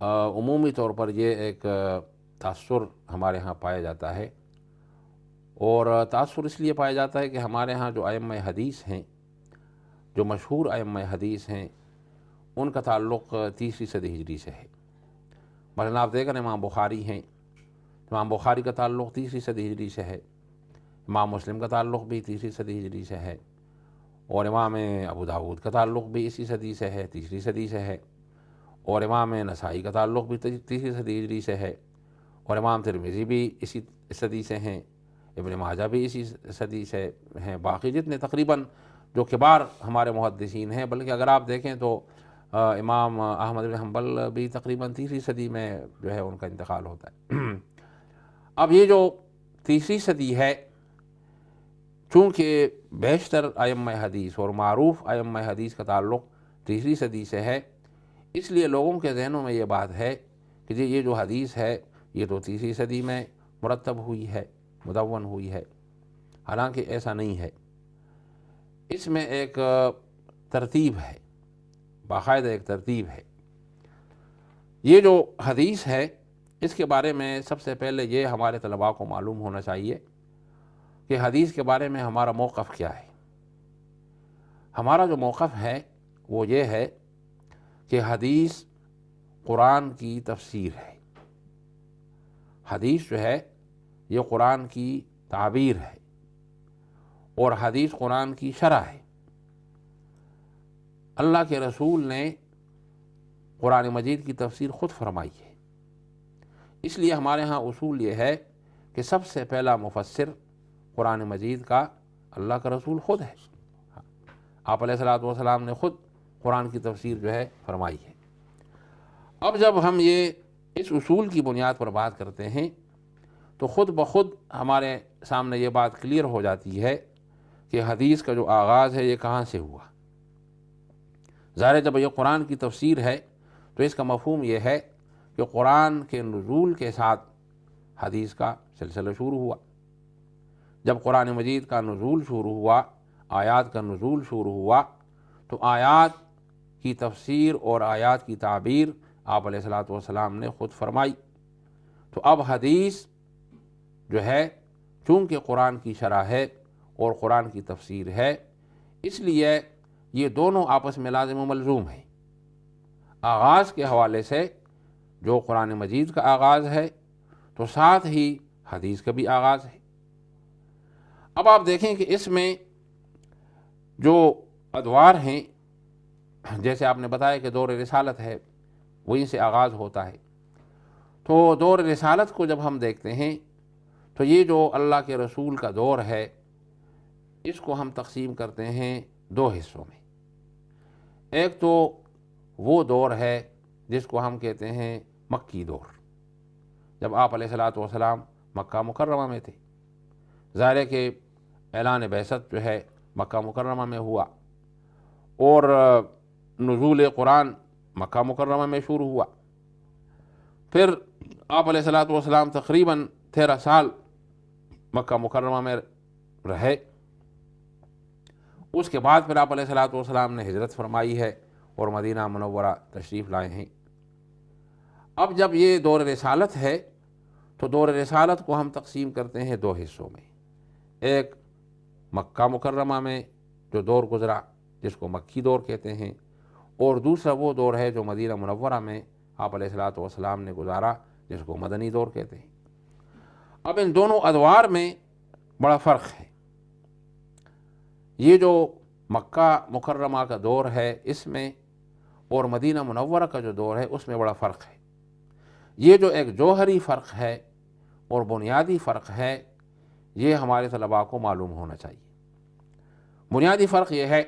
عمومی طور پر یہ ایک تاثر ہمارے ہاں پایا جاتا ہے، اور تاثر اس لیے پایا جاتا ہے کہ ہمارے ہاں جو ائمہ حدیث ہیں، جو مشہور ائمہ حدیث ہیں، ان کا تعلق تیسری صدی ہجری سے ہے. مثلا آپ دیکھیں امام بخاری ہیں، امام بخاری کا تعلق تیسری صدی ہجری سے ہے. امام مسلم کا تعلق بھی تیسری صدی ہجری سے ہے، اور امام ابو داود کا تعلق بھی اسی صدی سے ہے، تیسری صدی سے ہے، اور امام نسائی کا تعلق بھی تیسری صدی ہجری سے ہے، اور امام ترمذی بھی اسی صدی سے ہیں، ابن ماجہ بھی اسی صدی سے ہیں. باقی جتنے تقریباً جو کبار ہمارے محدثین ہیں، بلکہ اگر آپ دیکھیں تو امام احمد بن حنبل بھی تقریباً تیسری صدی میں جو ہے ان کا انتقال ہوتا ہے. اب یہ جو تیسری صدی ہے، چونکہ بیشتر ائمہ حدیث اور معروف ائمہ حدیث کا تعلق تیسری صدی سے ہے، اس لیے لوگوں کے ذہنوں میں یہ بات ہے کہ جی یہ جو حدیث ہے یہ تو تیسری صدی میں مرتب ہوئی ہے، مدون ہوئی ہے. حالانکہ ایسا نہیں ہے. اس میں ایک ترتیب ہے، باقاعدہ ایک ترتیب ہے. یہ جو حدیث ہے اس کے بارے میں سب سے پہلے یہ ہمارے طلباء کو معلوم ہونا چاہیے کہ حدیث کے بارے میں ہمارا موقف کیا ہے۔ ہمارا جو موقف ہے وہ یہ ہے کہ حدیث قرآن کی تفسیر ہے، حدیث جو ہے یہ قرآن کی تعبیر ہے، اور حدیث قرآن کی شرح ہے۔ اللہ کے رسول نے قرآن مجید کی تفسیر خود فرمائی ہے، اس لیے ہمارے ہاں اصول یہ ہے کہ سب سے پہلا مفسر قرآن مجید کا اللہ کا رسول خود ہے۔ آپ علیہ الصلوۃ والسلام نے خود قرآن کی تفسیر جو ہے فرمائی ہے۔ اب جب ہم یہ اس اصول کی بنیاد پر بات کرتے ہیں تو خود بخود ہمارے سامنے یہ بات کلیئر ہو جاتی ہے کہ حدیث کا جو آغاز ہے یہ کہاں سے ہوا۔ ظاہر ہے جب یہ قرآن کی تفسیر ہے تو اس کا مفہوم یہ ہے کہ قرآن کے نزول کے ساتھ حدیث کا سلسلہ شروع ہوا۔ جب قرآن مجید کا نزول شروع ہوا، آیات کا نزول شروع ہوا، تو آیات کی تفسیر اور آیات کی تعبیر آپ علیہ الصلوۃ والسلام نے خود فرمائی۔ تو اب حدیث جو ہے چونکہ قرآن کی شرح ہے اور قرآن کی تفسیر ہے، اس لیے یہ دونوں آپس میں لازم و ملزوم ہیں۔ آغاز کے حوالے سے جو قرآن مجید کا آغاز ہے تو ساتھ ہی حدیث کا بھی آغاز ہے۔ اب آپ دیکھیں کہ اس میں جو ادوار ہیں، جیسے آپ نے بتایا کہ دور رسالت ہے، وہیں سے آغاز ہوتا ہے۔ تو دور رسالت کو جب ہم دیکھتے ہیں تو یہ جو اللہ کے رسول کا دور ہے اس کو ہم تقسیم کرتے ہیں دو حصوں میں۔ ایک تو وہ دور ہے جس کو ہم کہتے ہیں مکی دور، جب آپ علیہ الصلوۃ والسلام مکہ مکرمہ میں تھے۔ ظاہر ہے کہ اعلان بعثت جو ہے مکہ مکرمہ میں ہوا، اور نزول قرآن مکہ مکرمہ میں شروع ہوا۔ پھر آپ علیہ الصلوۃ والسلام تقریباً 13 سال مکہ مکرمہ میں رہے۔ اس کے بعد پھر آپ علیہ الصلوۃ والسلام نے ہجرت فرمائی ہے اور مدینہ منورہ تشریف لائے ہیں۔ اب جب یہ دور رسالت ہے تو دور رسالت کو ہم تقسیم کرتے ہیں دو حصوں میں۔ ایک مکہ مکرمہ میں جو دور گزرا جس کو مکی دور کہتے ہیں، اور دوسرا وہ دور ہے جو مدینہ منورہ میں آپ علیہ الصلوۃ والسلام نے گزارا جس کو مدنی دور کہتے ہیں۔ اب ان دونوں ادوار میں بڑا فرق ہے۔ یہ جو مکہ مکرمہ کا دور ہے اس میں اور مدینہ منورہ کا جو دور ہے اس میں بڑا فرق ہے۔ یہ جو ایک جوہری فرق ہے اور بنیادی فرق ہے یہ ہمارے طلباء کو معلوم ہونا چاہیے۔ بنیادی فرق یہ ہے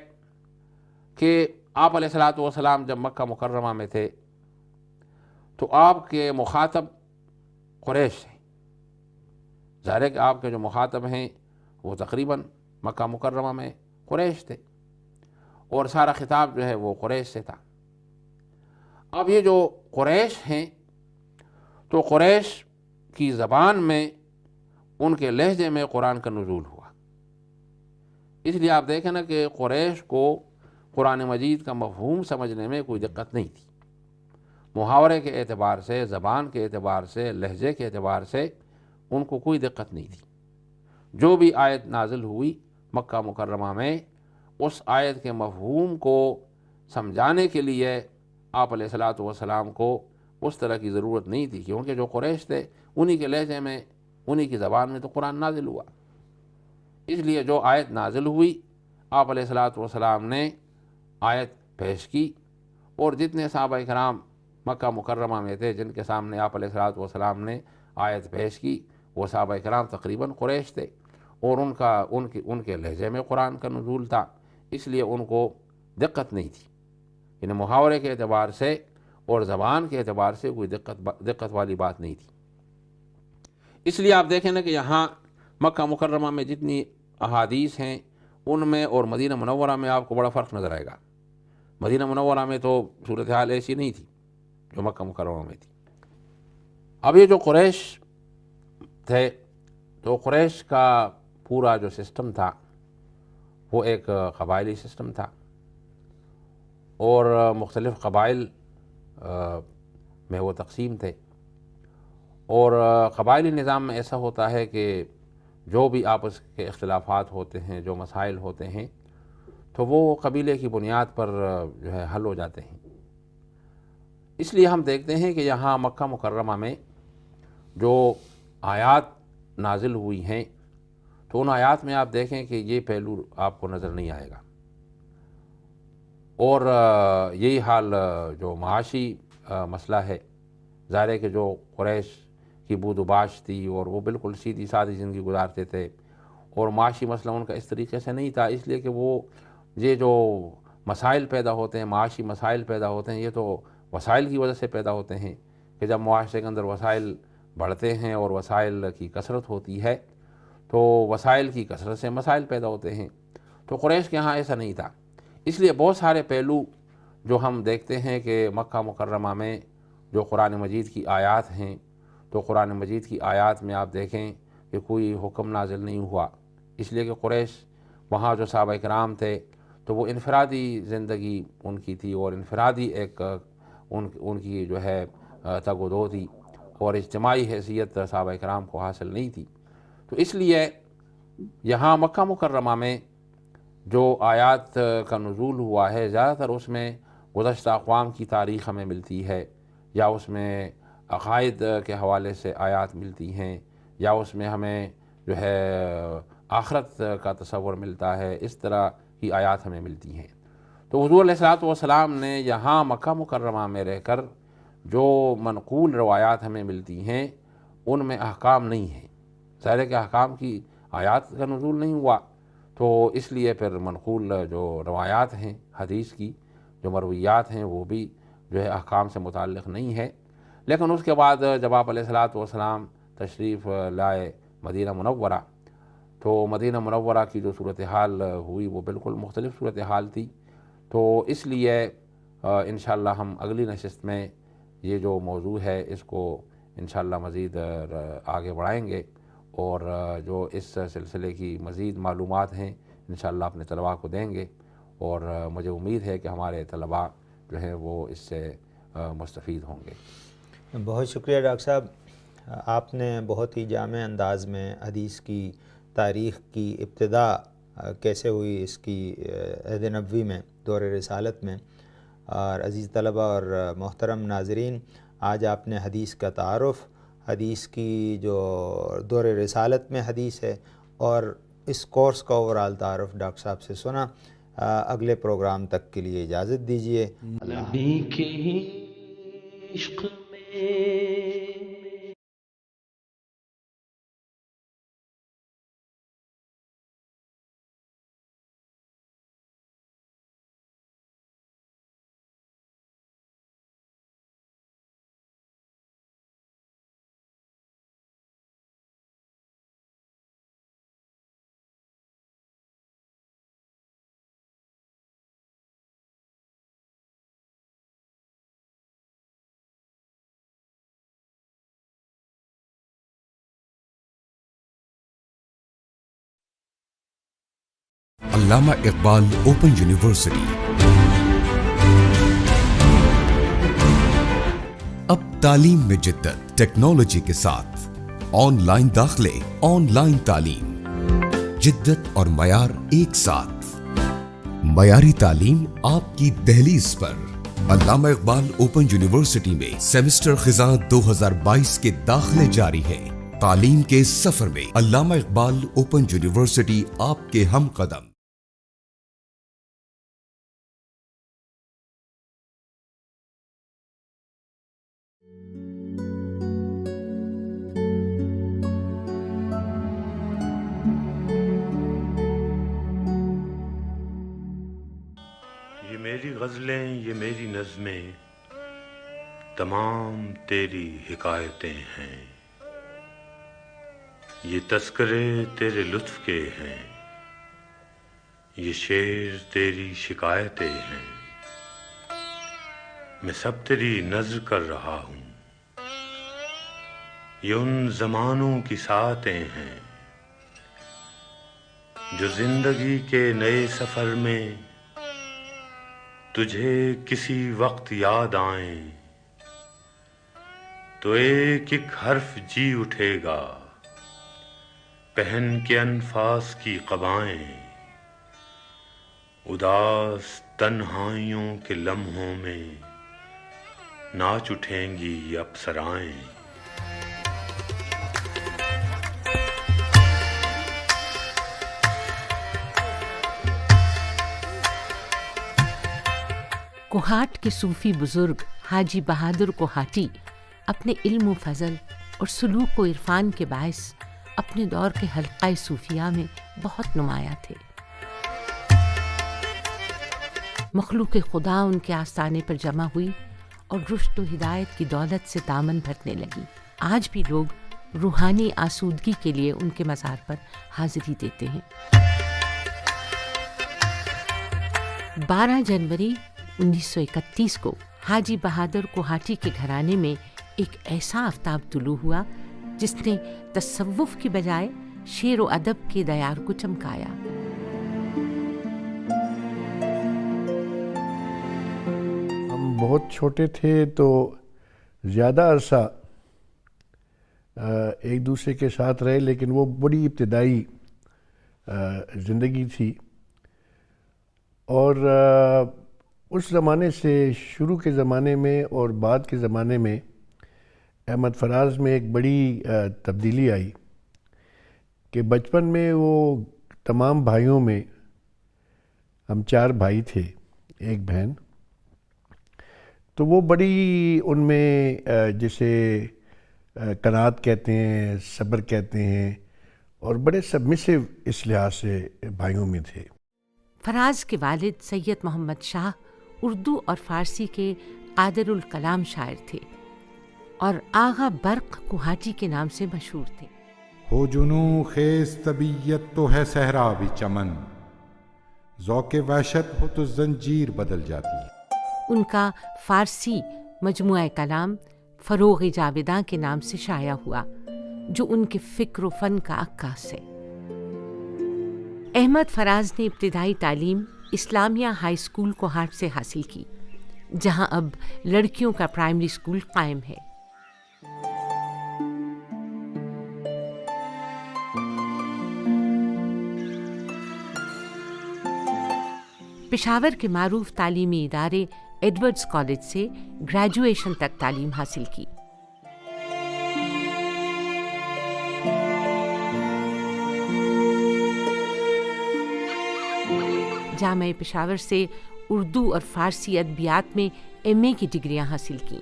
کہ آپ علیہ الصلوۃ والسلام جب مکہ مکرمہ میں تھے تو آپ کے مخاطب قریش ہیں۔ ظاہر ہے کہ آپ کے جو مخاطب ہیں وہ تقریباً مکہ مکرمہ میں قریش تھے، اور سارا خطاب جو ہے وہ قریش سے تھا۔ اب یہ جو قریش ہیں تو قریش کی زبان میں ان کے لہجے میں قرآن کا نزول ہوا، اس لیے آپ دیکھیں نا کہ قریش کو قرآن مجید کا مفہوم سمجھنے میں کوئی دقت نہیں تھی۔ محاورے کے اعتبار سے، زبان کے اعتبار سے، لہجے کے اعتبار سے ان کو کوئی دقت نہیں تھی۔ جو بھی آیت نازل ہوئی مکہ مکرمہ میں، اس آیت کے مفہوم کو سمجھانے کے لیے آپ علیہ الصلوۃ والسلام کو اس طرح کی ضرورت نہیں تھی، کیونکہ جو قریش تھے انہی کے لہجے میں، انہی کی زبان میں تو قرآن نازل ہوا۔ اس لیے جو آیت نازل ہوئی آپ علیہ الصلوۃ والسلام نے آیت پیش کی، اور جتنے صحابہ کرام مکہ مکرمہ میں تھے جن کے سامنے آپ علیہ الصلوۃ والسلام نے آیت پیش کی وہ صحابہ کرام تقریباً قریش تھے، اور ان کے لہجے میں قرآن کا نزول تھا، اس لیے ان کو دقت نہیں تھی۔ یعنی محاورے کے اعتبار سے اور زبان کے اعتبار سے کوئی دقت والی بات نہیں تھی۔ اس لیے آپ دیکھیں نا کہ یہاں مکہ مکرمہ میں جتنی احادیث ہیں ان میں اور مدینہ منورہ میں آپ کو بڑا فرق نظر آئے گا۔ مدینہ منورہ میں تو صورتحال ایسی نہیں تھی جو مکہ مکرمہ میں تھی۔ اب یہ جو قریش تھے تو قریش کا پورا جو سسٹم تھا وہ ایک قبائلی سسٹم تھا، اور مختلف قبائل میں وہ تقسیم تھے. اور قبائلی نظام میں ایسا ہوتا ہے کہ جو بھی آپس کے اختلافات ہوتے ہیں، جو مسائل ہوتے ہیں، تو وہ قبیلے کی بنیاد پر جو ہے حل ہو جاتے ہیں. اس لیے ہم دیکھتے ہیں کہ یہاں مکہ مکرمہ میں جو آیات نازل ہوئی ہیں تو ان آیات میں آپ دیکھیں کہ یہ پہلو آپ کو نظر نہیں آئے گا. اور یہی حال جو معاشی مسئلہ ہے، ظاہر ہے کہ جو قریش کی بود و باش تھی اور وہ بالکل سیدھی سادھی زندگی گزارتے تھے اور معاشی مسئلہ ان کا اس طریقے سے نہیں تھا، اس لیے کہ وہ یہ جو مسائل پیدا ہوتے ہیں، معاشی مسائل پیدا ہوتے ہیں، یہ تو وسائل کی وجہ سے پیدا ہوتے ہیں کہ جب معاشرے کے اندر وسائل بڑھتے ہیں اور وسائل کی کثرت ہوتی ہے تو وسائل کی کثرت سے مسائل پیدا ہوتے ہیں. تو قریش کے ہاں ایسا نہیں تھا. اس لیے بہت سارے پہلو جو ہم دیکھتے ہیں کہ مکہ مکرمہ میں جو قرآن مجید کی آیات ہیں، تو قرآن مجید کی آیات میں آپ دیکھیں کہ کوئی حکم نازل نہیں ہوا، اس لیے کہ قریش وہاں جو صحابہ کرام تھے تو وہ انفرادی زندگی ان کی تھی اور انفرادی ایک ان کی جو ہے تگ و دو تھی اور اجتماعی حیثیت صحابہ کرام کو حاصل نہیں تھی. تو اس لیے یہاں مکہ مکرمہ میں جو آیات کا نزول ہوا ہے زیادہ تر اس میں گزشتہ اقوام کی تاریخ ہمیں ملتی ہے، یا اس میں عقائد کے حوالے سے آیات ملتی ہیں، یا اس میں ہمیں جو ہے آخرت کا تصور ملتا ہے. اس طرح کی آیات ہمیں ملتی ہیں. تو حضور علیہ الصلوۃ والسلام نے یہاں مکہ مکرمہ میں رہ کر جو منقول روایات ہمیں ملتی ہیں ان میں احکام نہیں ہیں. ظاہر ہے کہ احکام کی آیات کا نزول نہیں ہوا، تو اس لیے پھر منقول جو روایات ہیں حدیث کی، جو مرویات ہیں، وہ بھی جو ہے احکام سے متعلق نہیں ہے. لیکن اس کے بعد جب آپ علیہ الصلوۃ والسلام تشریف لائے مدینہ منورہ، تو مدینہ منورہ کی جو صورتحال ہوئی وہ بالکل مختلف صورتحال تھی. تو اس لیے انشاءاللہ ہم اگلی نشست میں یہ جو موضوع ہے اس کو انشاءاللہ مزید آگے بڑھائیں گے، اور جو اس سلسلے کی مزید معلومات ہیں انشاءاللہ اپنے طلباء کو دیں گے. اور مجھے امید ہے کہ ہمارے طلباء جو ہیں وہ اس سے مستفید ہوں گے. بہت شکریہ ڈاکٹر صاحب، آپ نے بہت ہی جامع انداز میں حدیث کی تاریخ کی ابتدا کیسے ہوئی اس کی عہد نبوی میں، دور رسالت میں. اور عزیز طلبہ اور محترم ناظرین، آج آپ نے حدیث کا تعارف، حدیث کی جو دور رسالت میں حدیث ہے اور اس کورس کا اوورال تعارف ڈاکٹر صاحب سے سنا. اگلے پروگرام تک کے لیے اجازت دیجیے. نبی کے عشق میں علامہ اقبال اوپن یونیورسٹی اب تعلیم میں جدت ٹیکنالوجی کے ساتھ. آن لائن داخلے، آن لائن تعلیم، جدت اور معیار ایک ساتھ. معیاری تعلیم آپ کی دہلیز پر. علامہ اقبال اوپن یونیورسٹی میں سیمسٹر خزاں 2022 کے داخلے جاری ہیں. تعلیم کے سفر میں علامہ اقبال اوپن یونیورسٹی آپ کے ہم قدم. یہ میری غزلیں، یہ میری نظمیں، تمام تیری حکایتیں ہیں. یہ تذکرے تیرے لطف کے ہیں، یہ شعر تیری شکایتیں ہیں. میں سب تیری نظر کر رہا ہوں، یہ ان زمانوں کی ساتیں ہیں جو زندگی کے نئے سفر میں تجھے کسی وقت یاد آئیں. تو ایک ایک حرف جی اٹھے گا، پہن کے انفاس کی قبائیں، اداس تنہائیوں کے لمحوں میں ناچ اٹھیں گی اپسرائیں۔ کوہاٹ کے صوفی بزرگ حاجی بہادر کوہاٹی اپنے علم و فضل اور سلوک و عرفان کے باعث اپنے دور کے حلقہ صوفیہ میں بہت نمایاں تھے۔ مخلوق خدا ان کے آستانے پر جمع ہوئی اور رشد و ہدایت کی دولت سے دامن بھرنے لگی۔ آج بھی لوگ روحانی آسودگی کے لیے ان کے مزار پر حاضری دیتے ہیں۔ 12 جنوری 1931 کو حاجی بہادر کوہاٹی کے گھرانے میں ایک ایسا آفتاب طلوع ہوا جس نے تصوف کی بجائے شعر و ادب کے دیار کو چمکایا۔ ہم بہت چھوٹے تھے تو زیادہ عرصہ ایک دوسرے کے ساتھ رہے، لیکن وہ بڑی ابتدائی زندگی تھی، اور اس زمانے سے شروع کے زمانے میں اور بعد کے زمانے میں احمد فراز میں ایک بڑی تبدیلی آئی کہ بچپن میں وہ تمام بھائیوں میں، ہم 4 بھائی تھے، ایک بہن، تو وہ بڑی ان میں جسے قناعت کہتے ہیں، صبر کہتے ہیں، اور بڑے سبمسو اس لحاظ سے بھائیوں میں تھے۔ فراز کے والد سید محمد شاہ اردو اور فارسی کے قادر الکلام شاعر تھے اور آغا برق کوہاٹی کے نام سے مشہور تھے۔ ہو جنوں خیز طبیعت تو ہے صحرا بھی چمن، ذوق وحشت ہو تو زنجیر بدل جاتی ہے۔ ان کا فارسی مجموعہ کلام فروغ جاویداں کے نام سے شائع ہوا، جو ان کے فکر و فن کا عکاس ہے۔ احمد فراز نے ابتدائی تعلیم اسلامیہ ہائی اسکول کوہاٹ سے حاصل کی، جہاں اب لڑکیوں کا پرائمری اسکول قائم ہے۔ پشاور کے معروف تعلیمی ادارے ایڈورڈز کالج سے گریجویشن تک تعلیم حاصل کی۔ جامعہ پشاور سے اردو اور فارسی ادبیات میں ایم اے کی ڈگریاں حاصل کیں۔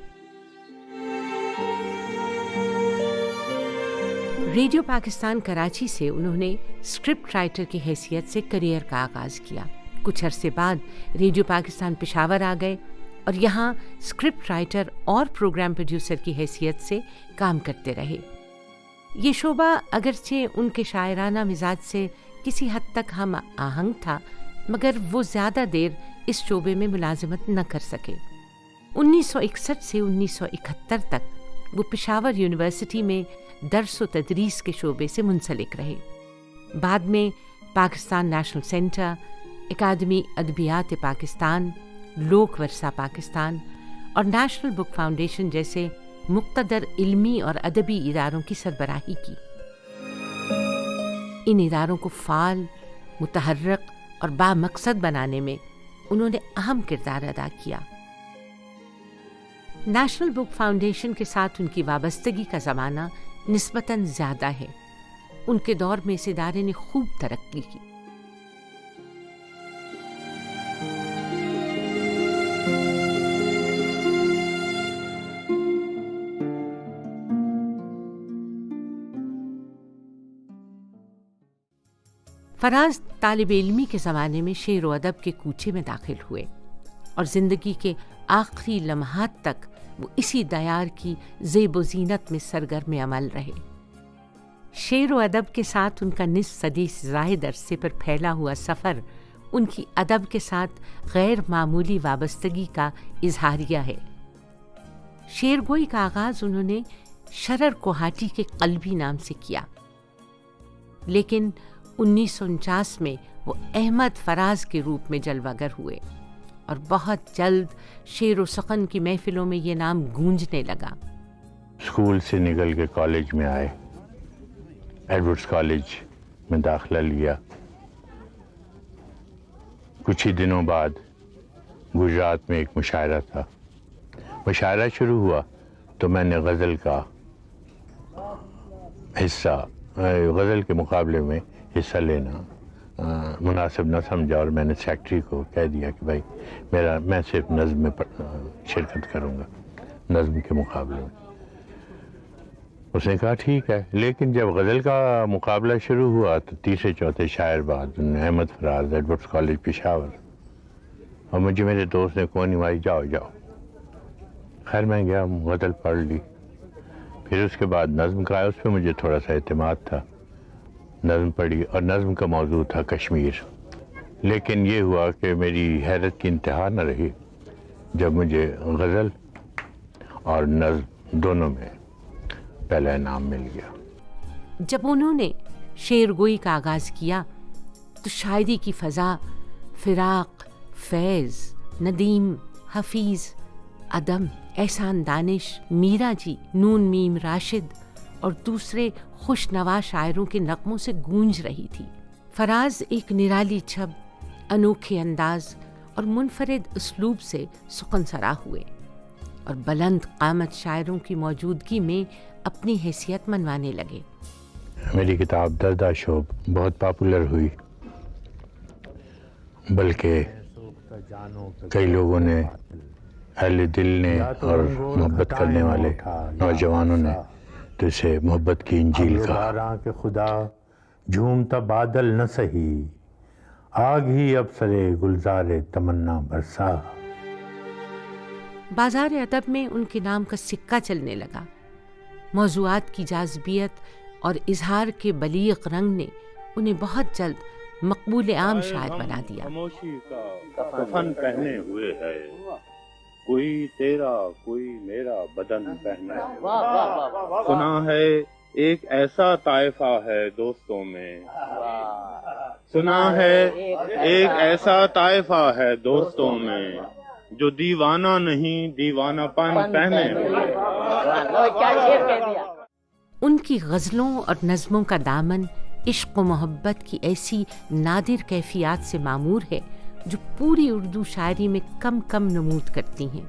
ریڈیو پاکستان کراچی سے انہوں نے اسکرپٹ رائٹر کی حیثیت سے کریئر کا آغاز کیا۔ کچھ عرصے بعد ریڈیو پاکستان پشاور آ گئے اور یہاں اسکرپٹ رائٹر اور پروگرام پروڈیوسر کی حیثیت سے کام کرتے رہے۔ یہ شعبہ اگرچہ ان کے شاعرانہ مزاج سے کسی حد تک ہم آہنگ تھا، مگر وہ زیادہ دیر اس شعبے میں ملازمت نہ کر سکے۔ 1961 سے 1971 تک وہ پشاور یونیورسٹی میں درس و تدریس کے شعبے سے منسلک رہے۔ بعد میں پاکستان نیشنل سینٹر، اکادمی ادبیات پاکستان، لوک ورثہ پاکستان اور نیشنل بک فاؤنڈیشن جیسے مقتدر علمی اور ادبی اداروں کی سربراہی کی۔ ان اداروں کو فعال، متحرک اور بامقصد بنانے میں انہوں نے اہم کردار ادا کیا۔ نیشنل بک فاؤنڈیشن کے ساتھ ان کی وابستگی کا زمانہ نسبتاً زیادہ ہے۔ ان کے دور میں اس ادارے نے خوب ترقی کی۔ فراز طالب علمی کے زمانے میں شعر و ادب کے کوچے میں داخل ہوئے اور زندگی کے آخری لمحات تک وہ اسی دیار کی زیب و زینت میں سرگرم عمل رہے۔ شعر و ادب کے ساتھ ان کا نصف صدی سے زائد عرصے پر پھیلا ہوا سفر ان کی ادب کے ساتھ غیر معمولی وابستگی کا اظہاریہ ہے۔ شعر گوئی کا آغاز انہوں نے شرر کوہاٹی کے قلبی نام سے کیا، لیکن 1949 میں وہ احمد فراز کے روپ میں جلوہ گر ہوئے اور بہت جلد شعر و سخن کی محفلوں میں یہ نام گونجنے لگا۔ اسکول سے نکل کے کالج میں آئے, ایڈورڈس کالج میں داخلہ لیا. کچھ ہی دنوں بعد گجرات میں ایک مشاعرہ تھا. مشاعرہ شروع ہوا تو میں نے غزل کا حصہ, غزل کے مقابلے میں حصہ لینا مناسب نہ سمجھا, اور میں نے سیکٹری کو کہہ دیا کہ بھائی میں صرف نظم میں شرکت کروں گا, نظم کے مقابلے میں. اس نے کہا ٹھیک ہے. لیکن جب غزل کا مقابلہ شروع ہوا تو تیسرے چوتھے شاعر بعد احمد فراز, ایڈورڈس کالج پشاور, اور مجھے میرے دوست نے کون نمائی جاؤ. خیر میں گیا, غزل پڑھ لی. پھر اس کے بعد نظم کا آیا, اس پہ مجھے تھوڑا سا اعتماد تھا. نظم پڑھی اور نظم کا موضوع تھا کشمیر. لیکن یہ ہوا کہ میری حیرت کی انتہا نہ رہی جب مجھے غزل اور نظم دونوں میں پہلا انعام مل گیا. جب انہوں نے شعر گوئی کا آغاز کیا تو شاعری کی فضا فراق, فیض, ندیم, حفیظ, عدم, احسان دانش, میرا جی, نون میم راشد اور دوسرے خوش نوا شاعروں کے نغموں سے گونج رہی تھی. فراز ایک نرالی چھب, انوکھے انداز اور منفرد اسلوب سے سخن سرا ہوئے اور بلند قامت شاعروں کی موجودگی میں اپنی حیثیت منوانے لگے. میری کتاب دردہ شوب بہت پاپولر ہوئی, بلکہ کئی لوگوں نے, اہل دل نے اور محبت کرنے والے نوجوانوں نے تو اسے محبت کی انجیل کہا. کہ خدا جھومتا بادل نہ سہی, آگ ہی اب سرے گلزار تمنا برسا. بازار ادب میں ان کے نام کا سکہ چلنے لگا. موضوعات کی جاذبیت اور اظہار کے بلیغ رنگ نے انہیں بہت جلد مقبول عام شاعر بنا دیا. خاموشی کا کفن پہنے ہوئے ہے, کوئی تیرا کوئی میرا بدن پہنے. سنا ہے ایک ایسا طائفہ ہے دوستوں میں, سنا ہے ایک ایسا طائفہ ہے دوستوں میں جو دیوانہ نہیں دیوانہ پن پہنے ہوئے. ان کی غزلوں اور نظموں کا دامن عشق و محبت کی ایسی نادر کیفیات سے معمور ہے جو پوری اردو شاعری میں کم کم نمود کرتی ہیں.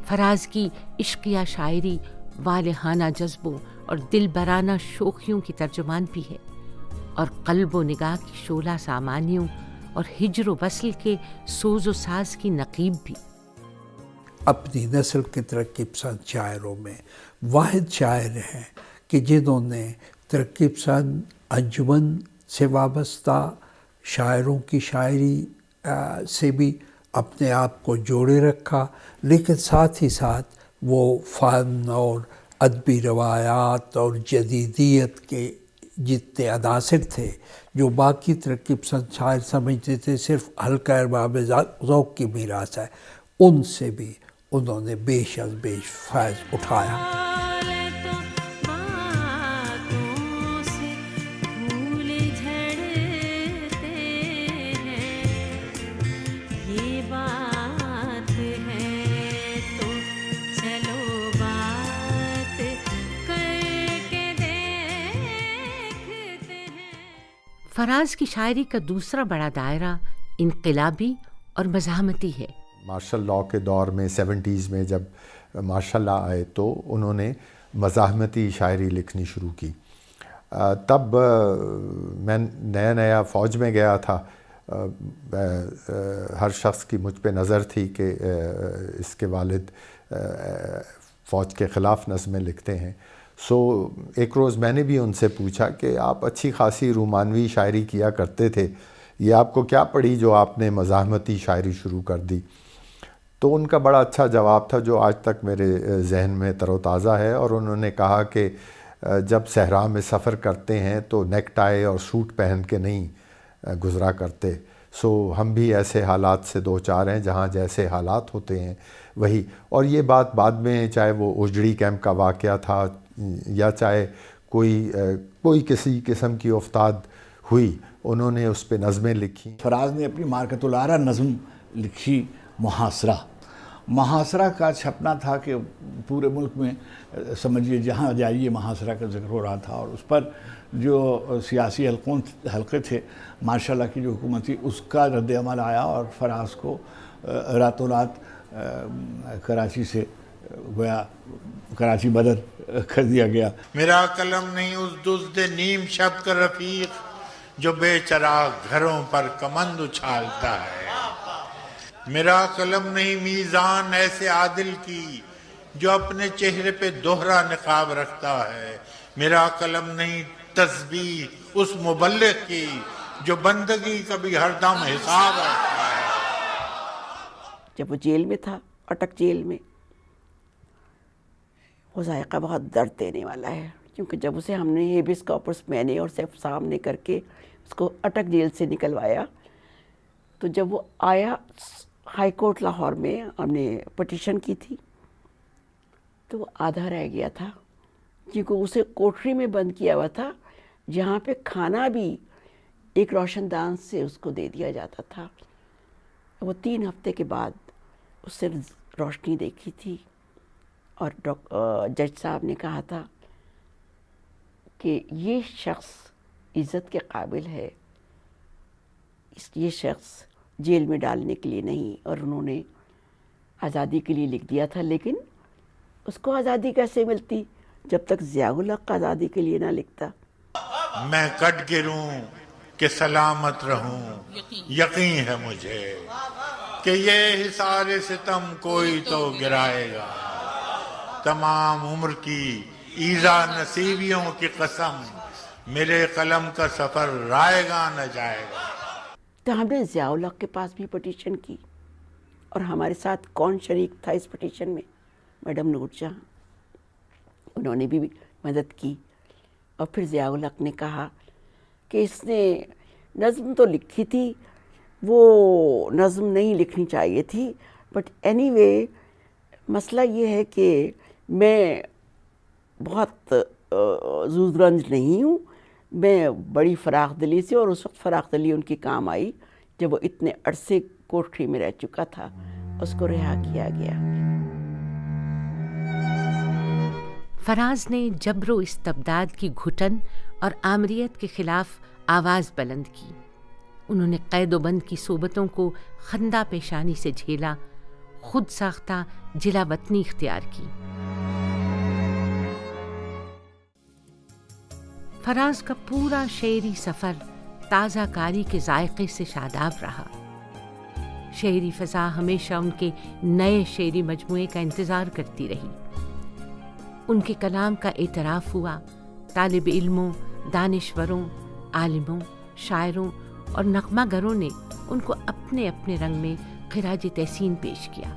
فراز کی عشقیہ شاعری والہانہ جذبوں اور دل برانہ شوخیوں کی ترجمان بھی ہے, اور قلب و نگاہ کی شعلہ سامانیوں اور ہجر و وصل کے سوز و ساز کی نقیب بھی. اپنی نسل کے ترقی پسند شاعروں میں واحد شاعر ہیں کہ جنہوں نے ترقی پسند انجمن سے وابستہ شاعروں کی شاعری سے بھی اپنے آپ کو جوڑے رکھا, لیکن ساتھ ہی ساتھ وہ فن اور ادبی روایات اور جدیدیت کے جتنے عناصر تھے جو باقی ترقی پسند شاعر سمجھتے تھے صرف ہلکا ارباب ذوق کی میراث ہے, ان سے بھی انہوں نے بیش از بیش فیض اٹھایا. فراز کی شاعری کا دوسرا بڑا دائرہ انقلابی اور مزاحمتی ہے. مارشل لاء کے دور میں 70s میں جب مارشل لاء آئے تو انہوں نے مزاحمتی شاعری لکھنی شروع کی. تب میں نیا فوج میں گیا تھا, ہر شخص کی مجھ پہ نظر تھی کہ اس کے والد فوج کے خلاف نظمیں لکھتے ہیں. سو ایک روز میں نے بھی ان سے پوچھا کہ آپ اچھی خاصی رومانوی شاعری کیا کرتے تھے, یہ آپ کو کیا پڑی جو آپ نے مزاحمتی شاعری شروع کر دی؟ تو ان کا بڑا اچھا جواب تھا جو آج تک میرے ذہن میں تر و تازہ ہے, اور انہوں نے کہا کہ جب صحرا میں سفر کرتے ہیں تو نیک ٹائی اور سوٹ پہن کے نہیں گزرا کرتے. سو ہم بھی ایسے حالات سے دو چار ہیں جہاں جیسے حالات ہوتے ہیں وہی. اور یہ بات بعد میں چاہے وہ اوجڑی کیمپ کا واقعہ تھا یا چاہے کوئی کسی قسم کی افتاد ہوئی, انہوں نے اس پہ نظمیں لکھی. فراز نے اپنی مارکت العرا نظم لکھی محاصرہ, محاصرہ کا چھپنا تھا کہ پورے ملک میں سمجھیے جہاں جائیے محاصرہ کا ذکر ہو رہا تھا، اور اس پر جو سیاسی حلقے تھے، ماشاءاللہ کی جو حکومت تھی، اس کا رد عمل آیا اور فراز کو راتوں رات کراچی سے گویا کراچی بدر کر دیا گیا. میرا قلم نہیں اس دزد نیم شب کا رفیق جو بے چراغ گھروں پر کمند اچھالتا ہے. میرا قلم نہیں میزان ایسے عادل کی جو اپنے چہرے پہ دوہرا نقاب رکھتا ہے. میرا قلم نہیں تسبیح اس مبلغ کی جو بندگی کا بھی ہر دم حساب رکھتا ہے. جب وہ جیل میں تھا، اٹک جیل میں، وہ ذائقہ بہت درد دینے والا ہے، کیونکہ جب اسے ہم نے ہیبس کارپس میں نے اور سیف سامنے کر کے اس کو اٹک جیل سے نکلوایا، تو جب وہ آیا ہائی کورٹ لاہور میں، ہم نے پٹیشن کی تھی، تو وہ آدھا رہ گیا تھا، کیونکہ اسے کوٹری میں بند کیا ہوا تھا جہاں پہ کھانا بھی ایک روشن دان سے اس کو دے دیا جاتا تھا. وہ 3 ہفتے کے بعد اس سے روشنی دیکھی تھی، اور جج صاحب نے کہا تھا کہ یہ شخص عزت کے قابل ہے، یہ شخص جیل میں ڈالنے کے لیے نہیں. اور انہوں نے آزادی کے لیے لکھ دیا تھا، لیکن اس کو آزادی کیسے ملتی جب تک ضیاء الحق آزادی کے لیے نہ لکھتا. میں کٹ گروں کہ سلامت رہوں، یقین ہے مجھے کہ یہ حصار ستم کوئی تو گرائے گا. تمام عمر کی ایذا نصیبیوں کی قسم، میرے قلم کا سفر رائے گا نہ جائے گا. تو ہم نے ضیاء الحق کے پاس بھی پٹیشن کی، اور ہمارے ساتھ کون شریک تھا اس پٹیشن میں؟ میڈم نور جہاں، انہوں نے بھی مدد کی. اور پھر ضیاء الحق نے کہا کہ اس نے نظم تو لکھی تھی، وہ نظم نہیں لکھنی چاہیے تھی، بٹ اینی وے مسئلہ یہ ہے کہ میں بہت زودرنج نہیں ہوں، میں بڑی فراخ دلی سے، اور اس وقت فراخ دلی ان کی کام آئی جب وہ اتنے عرصے کوٹری میں رہ چکا تھا، اس کو رہا کیا گیا. فراز نے جبر و استبداد کی گھٹن اور آمریت کے خلاف آواز بلند کی. انہوں نے قید و بند کی صوبتوں کو خندہ پیشانی سے جھیلا، خود ساختہ جلا وطنی اختیار کی. فراز کا پورا شعری سفر تازہ کاری کے ذائقے سے شاداب رہا. شعری فضا ہمیشہ ان کے نئے شعری مجموعے کا انتظار کرتی رہی. ان کے کلام کا اعتراف ہوا. طالب علموں، دانشوروں، عالموں، شاعروں اور نغمہ گروں نے ان کو اپنے اپنے رنگ میں خراج تحسین پیش کیا.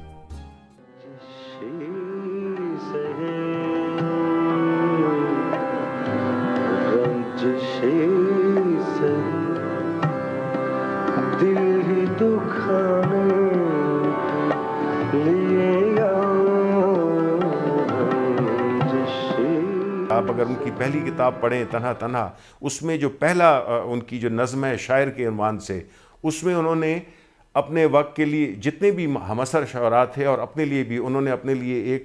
آپ اگر ان کی پہلی کتاب پڑھیں تنہا تنہا، اس میں جو پہلا ان کی جو نظم ہے شاعر کے عنوان سے، اس میں انہوں نے اپنے وقت کے لیے جتنے بھی ہم اثر شعراء تھے اور اپنے لیے بھی انہوں نے اپنے لیے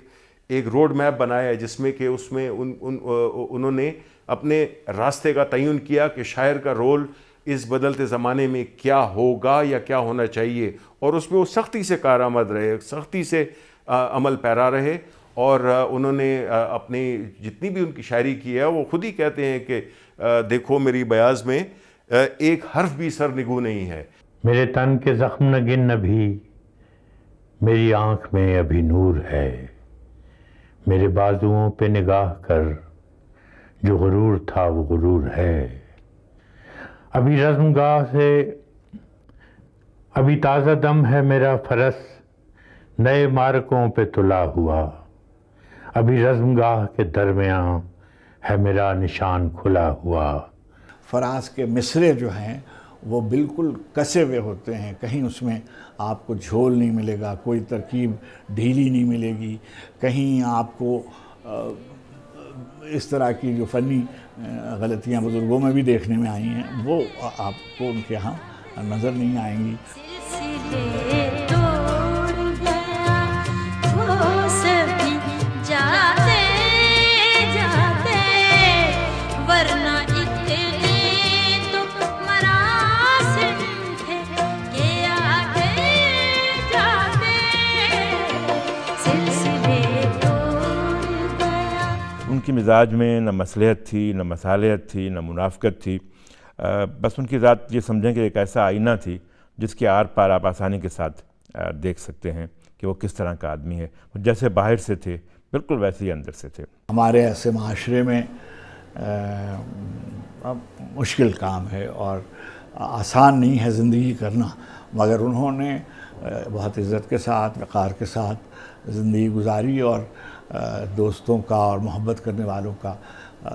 ایک روڈ میپ بنایا ہے، جس میں کہ اس میں انہوں نے اپنے راستے کا تعین کیا کہ شاعر کا رول اس بدلتے زمانے میں کیا ہوگا یا کیا ہونا چاہیے، اور اس میں وہ سختی سے کارآمد رہے، سختی سے عمل پیرا رہے. اور انہوں نے اپنی جتنی بھی ان کی شاعری کی ہے، وہ خود ہی کہتے ہیں کہ دیکھو میری بیاض میں ایک حرف بھی سرنگو نہیں ہے. میرے تن کے زخم نہ گن ابھی، میری آنکھ میں ابھی نور ہے. میرے بازوؤں پہ نگاہ کر، جو غرور تھا وہ غرور ہے. ابھی رزم گاہ سے ابھی تازہ دم ہے میرا فرس، نئے مارکوں پہ تلا ہوا. ابھی رزم گاہ کے درمیان ہے میرا نشان کھلا ہوا. فراز کے مصرے جو ہیں وہ بالکل کسے ہوئے ہوتے ہیں، کہیں اس میں آپ کو جھول نہیں ملے گا، کوئی ترکیب ڈھیلی نہیں ملے گی، کہیں آپ کو اس طرح کی جو فنی غلطیاں بزرگوں میں بھی دیکھنے میں آئی ہیں وہ آپ کو ان کے ہاں نظر نہیں آئیں گی. उनकी मिजाज में न मसलहत थी, न मसालहत थी, न मुनाफकत थी। बस उनकी ज़ात ये समझें कि एक ऐसा आईना थी जिसके आर पार आप आसानी के साथ देख सकते हैं कि वो किस तरह का आदमी है। जैसे बाहर से थे बिल्कुल वैसे ही अंदर से थे। हमारे ऐसे माशरे में मुश्किल काम है और आसान नहीं है ज़िंदगी करना, मगर उन्होंने बहुत इज़्ज़त के साथ, वक़ार के साथ ज़िंदगी गुजारी और दोस्तों का और मोहब्बत करने वालों का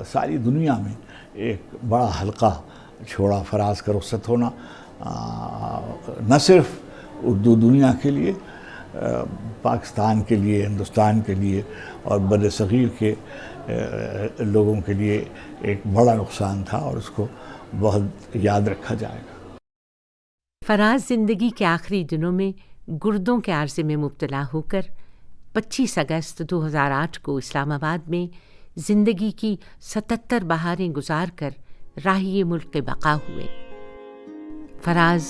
सारी दुनिया में एक बड़ा हल्का छोड़ा। फराज का रुखसत होना न सिर्फ उर्दू दुनिया के लिए, पाकिस्तान के लिए, हिंदुस्तान के लिए और बर सग़ीर के लोगों के लिए एक बड़ा नुकसान था और उसको बहुत याद रखा जाएगा। फराज ज़िंदगी के आखिरी दिनों में गुर्दों के आर्ज़े में मुब्तला होकर 25 अगस्त 2008 को इस्लामाबाद में ज़िंदगी की 77 बहारें गुजार कर राही मुल्क के बका हुए। फराज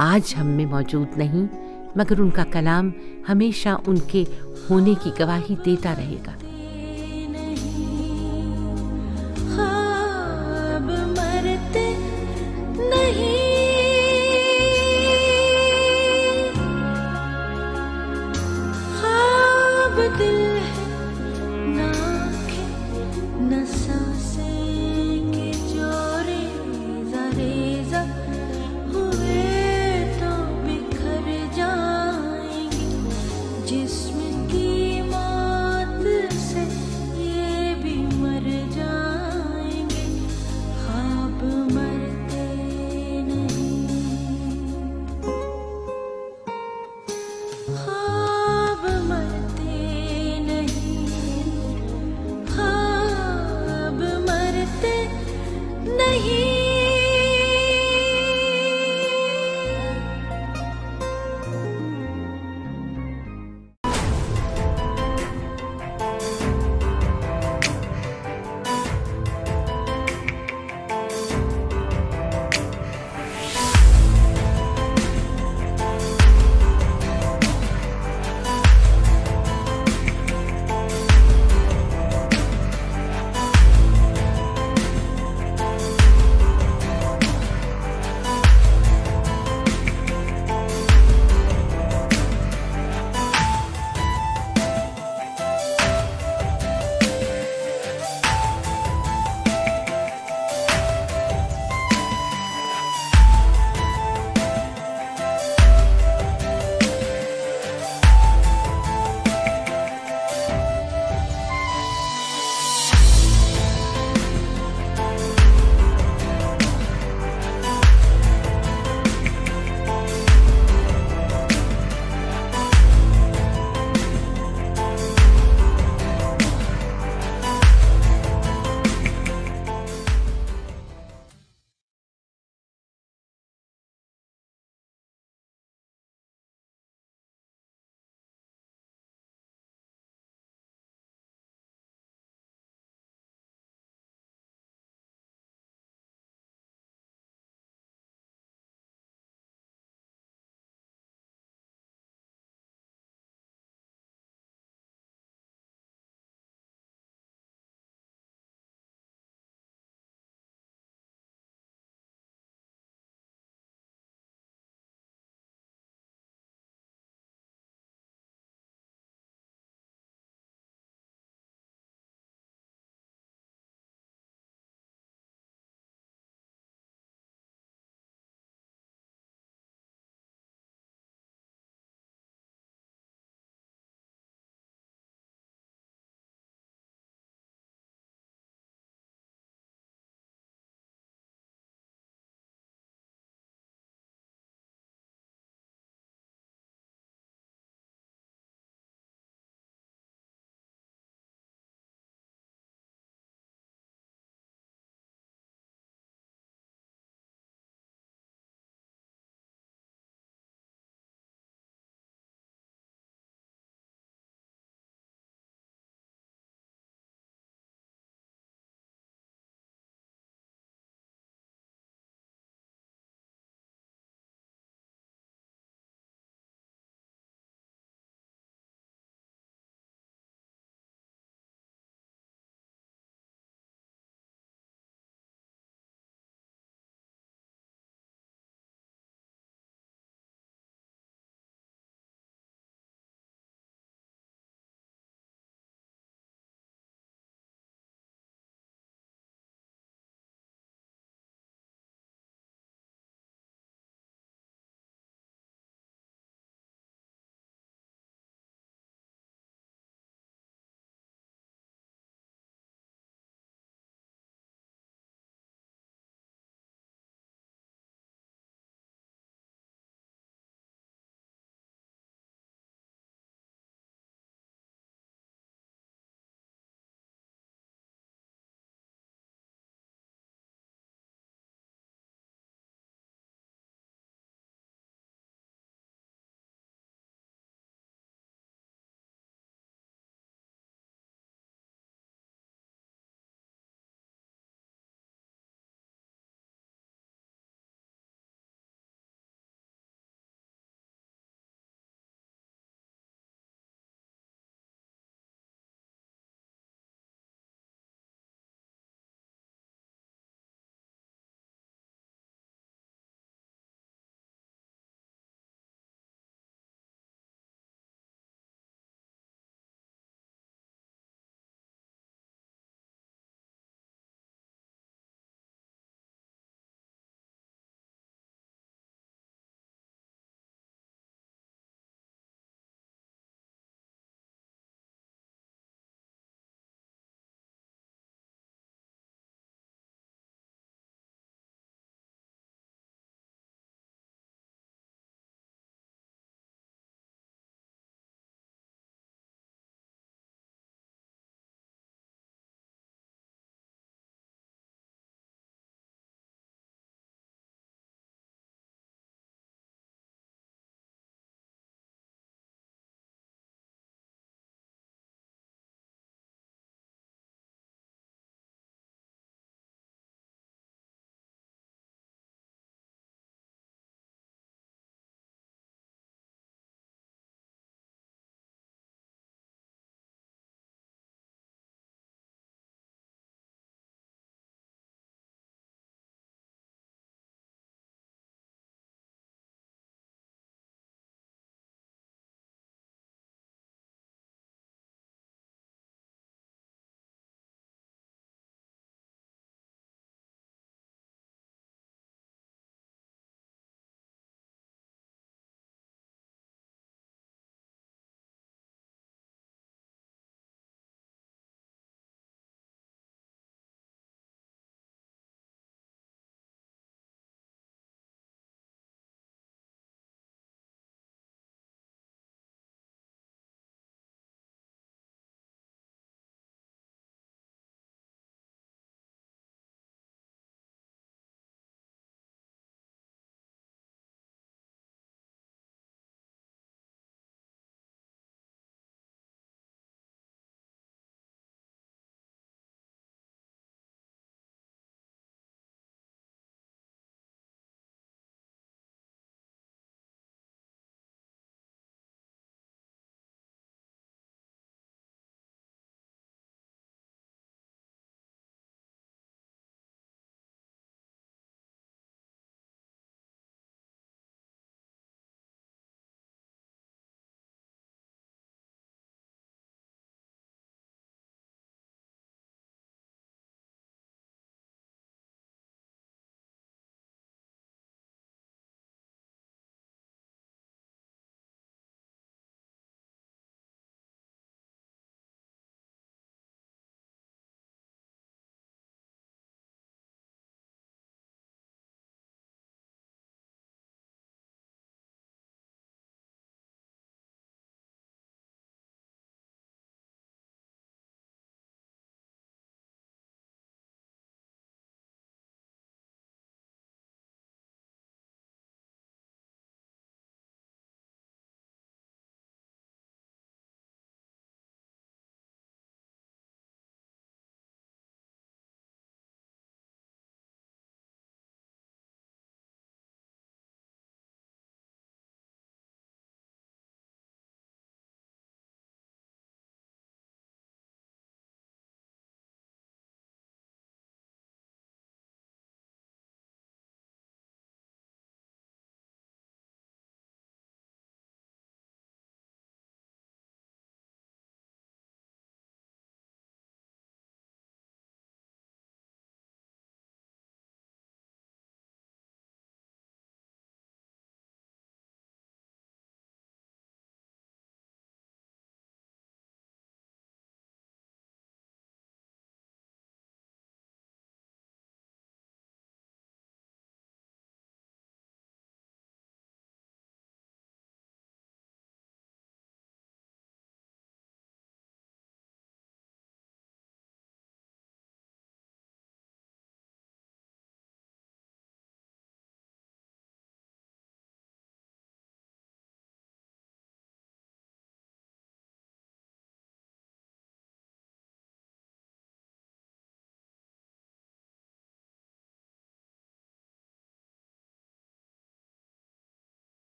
आज हम में मौजूद नहीं, मगर उनका कलाम हमेशा उनके होने की गवाही देता रहेगा।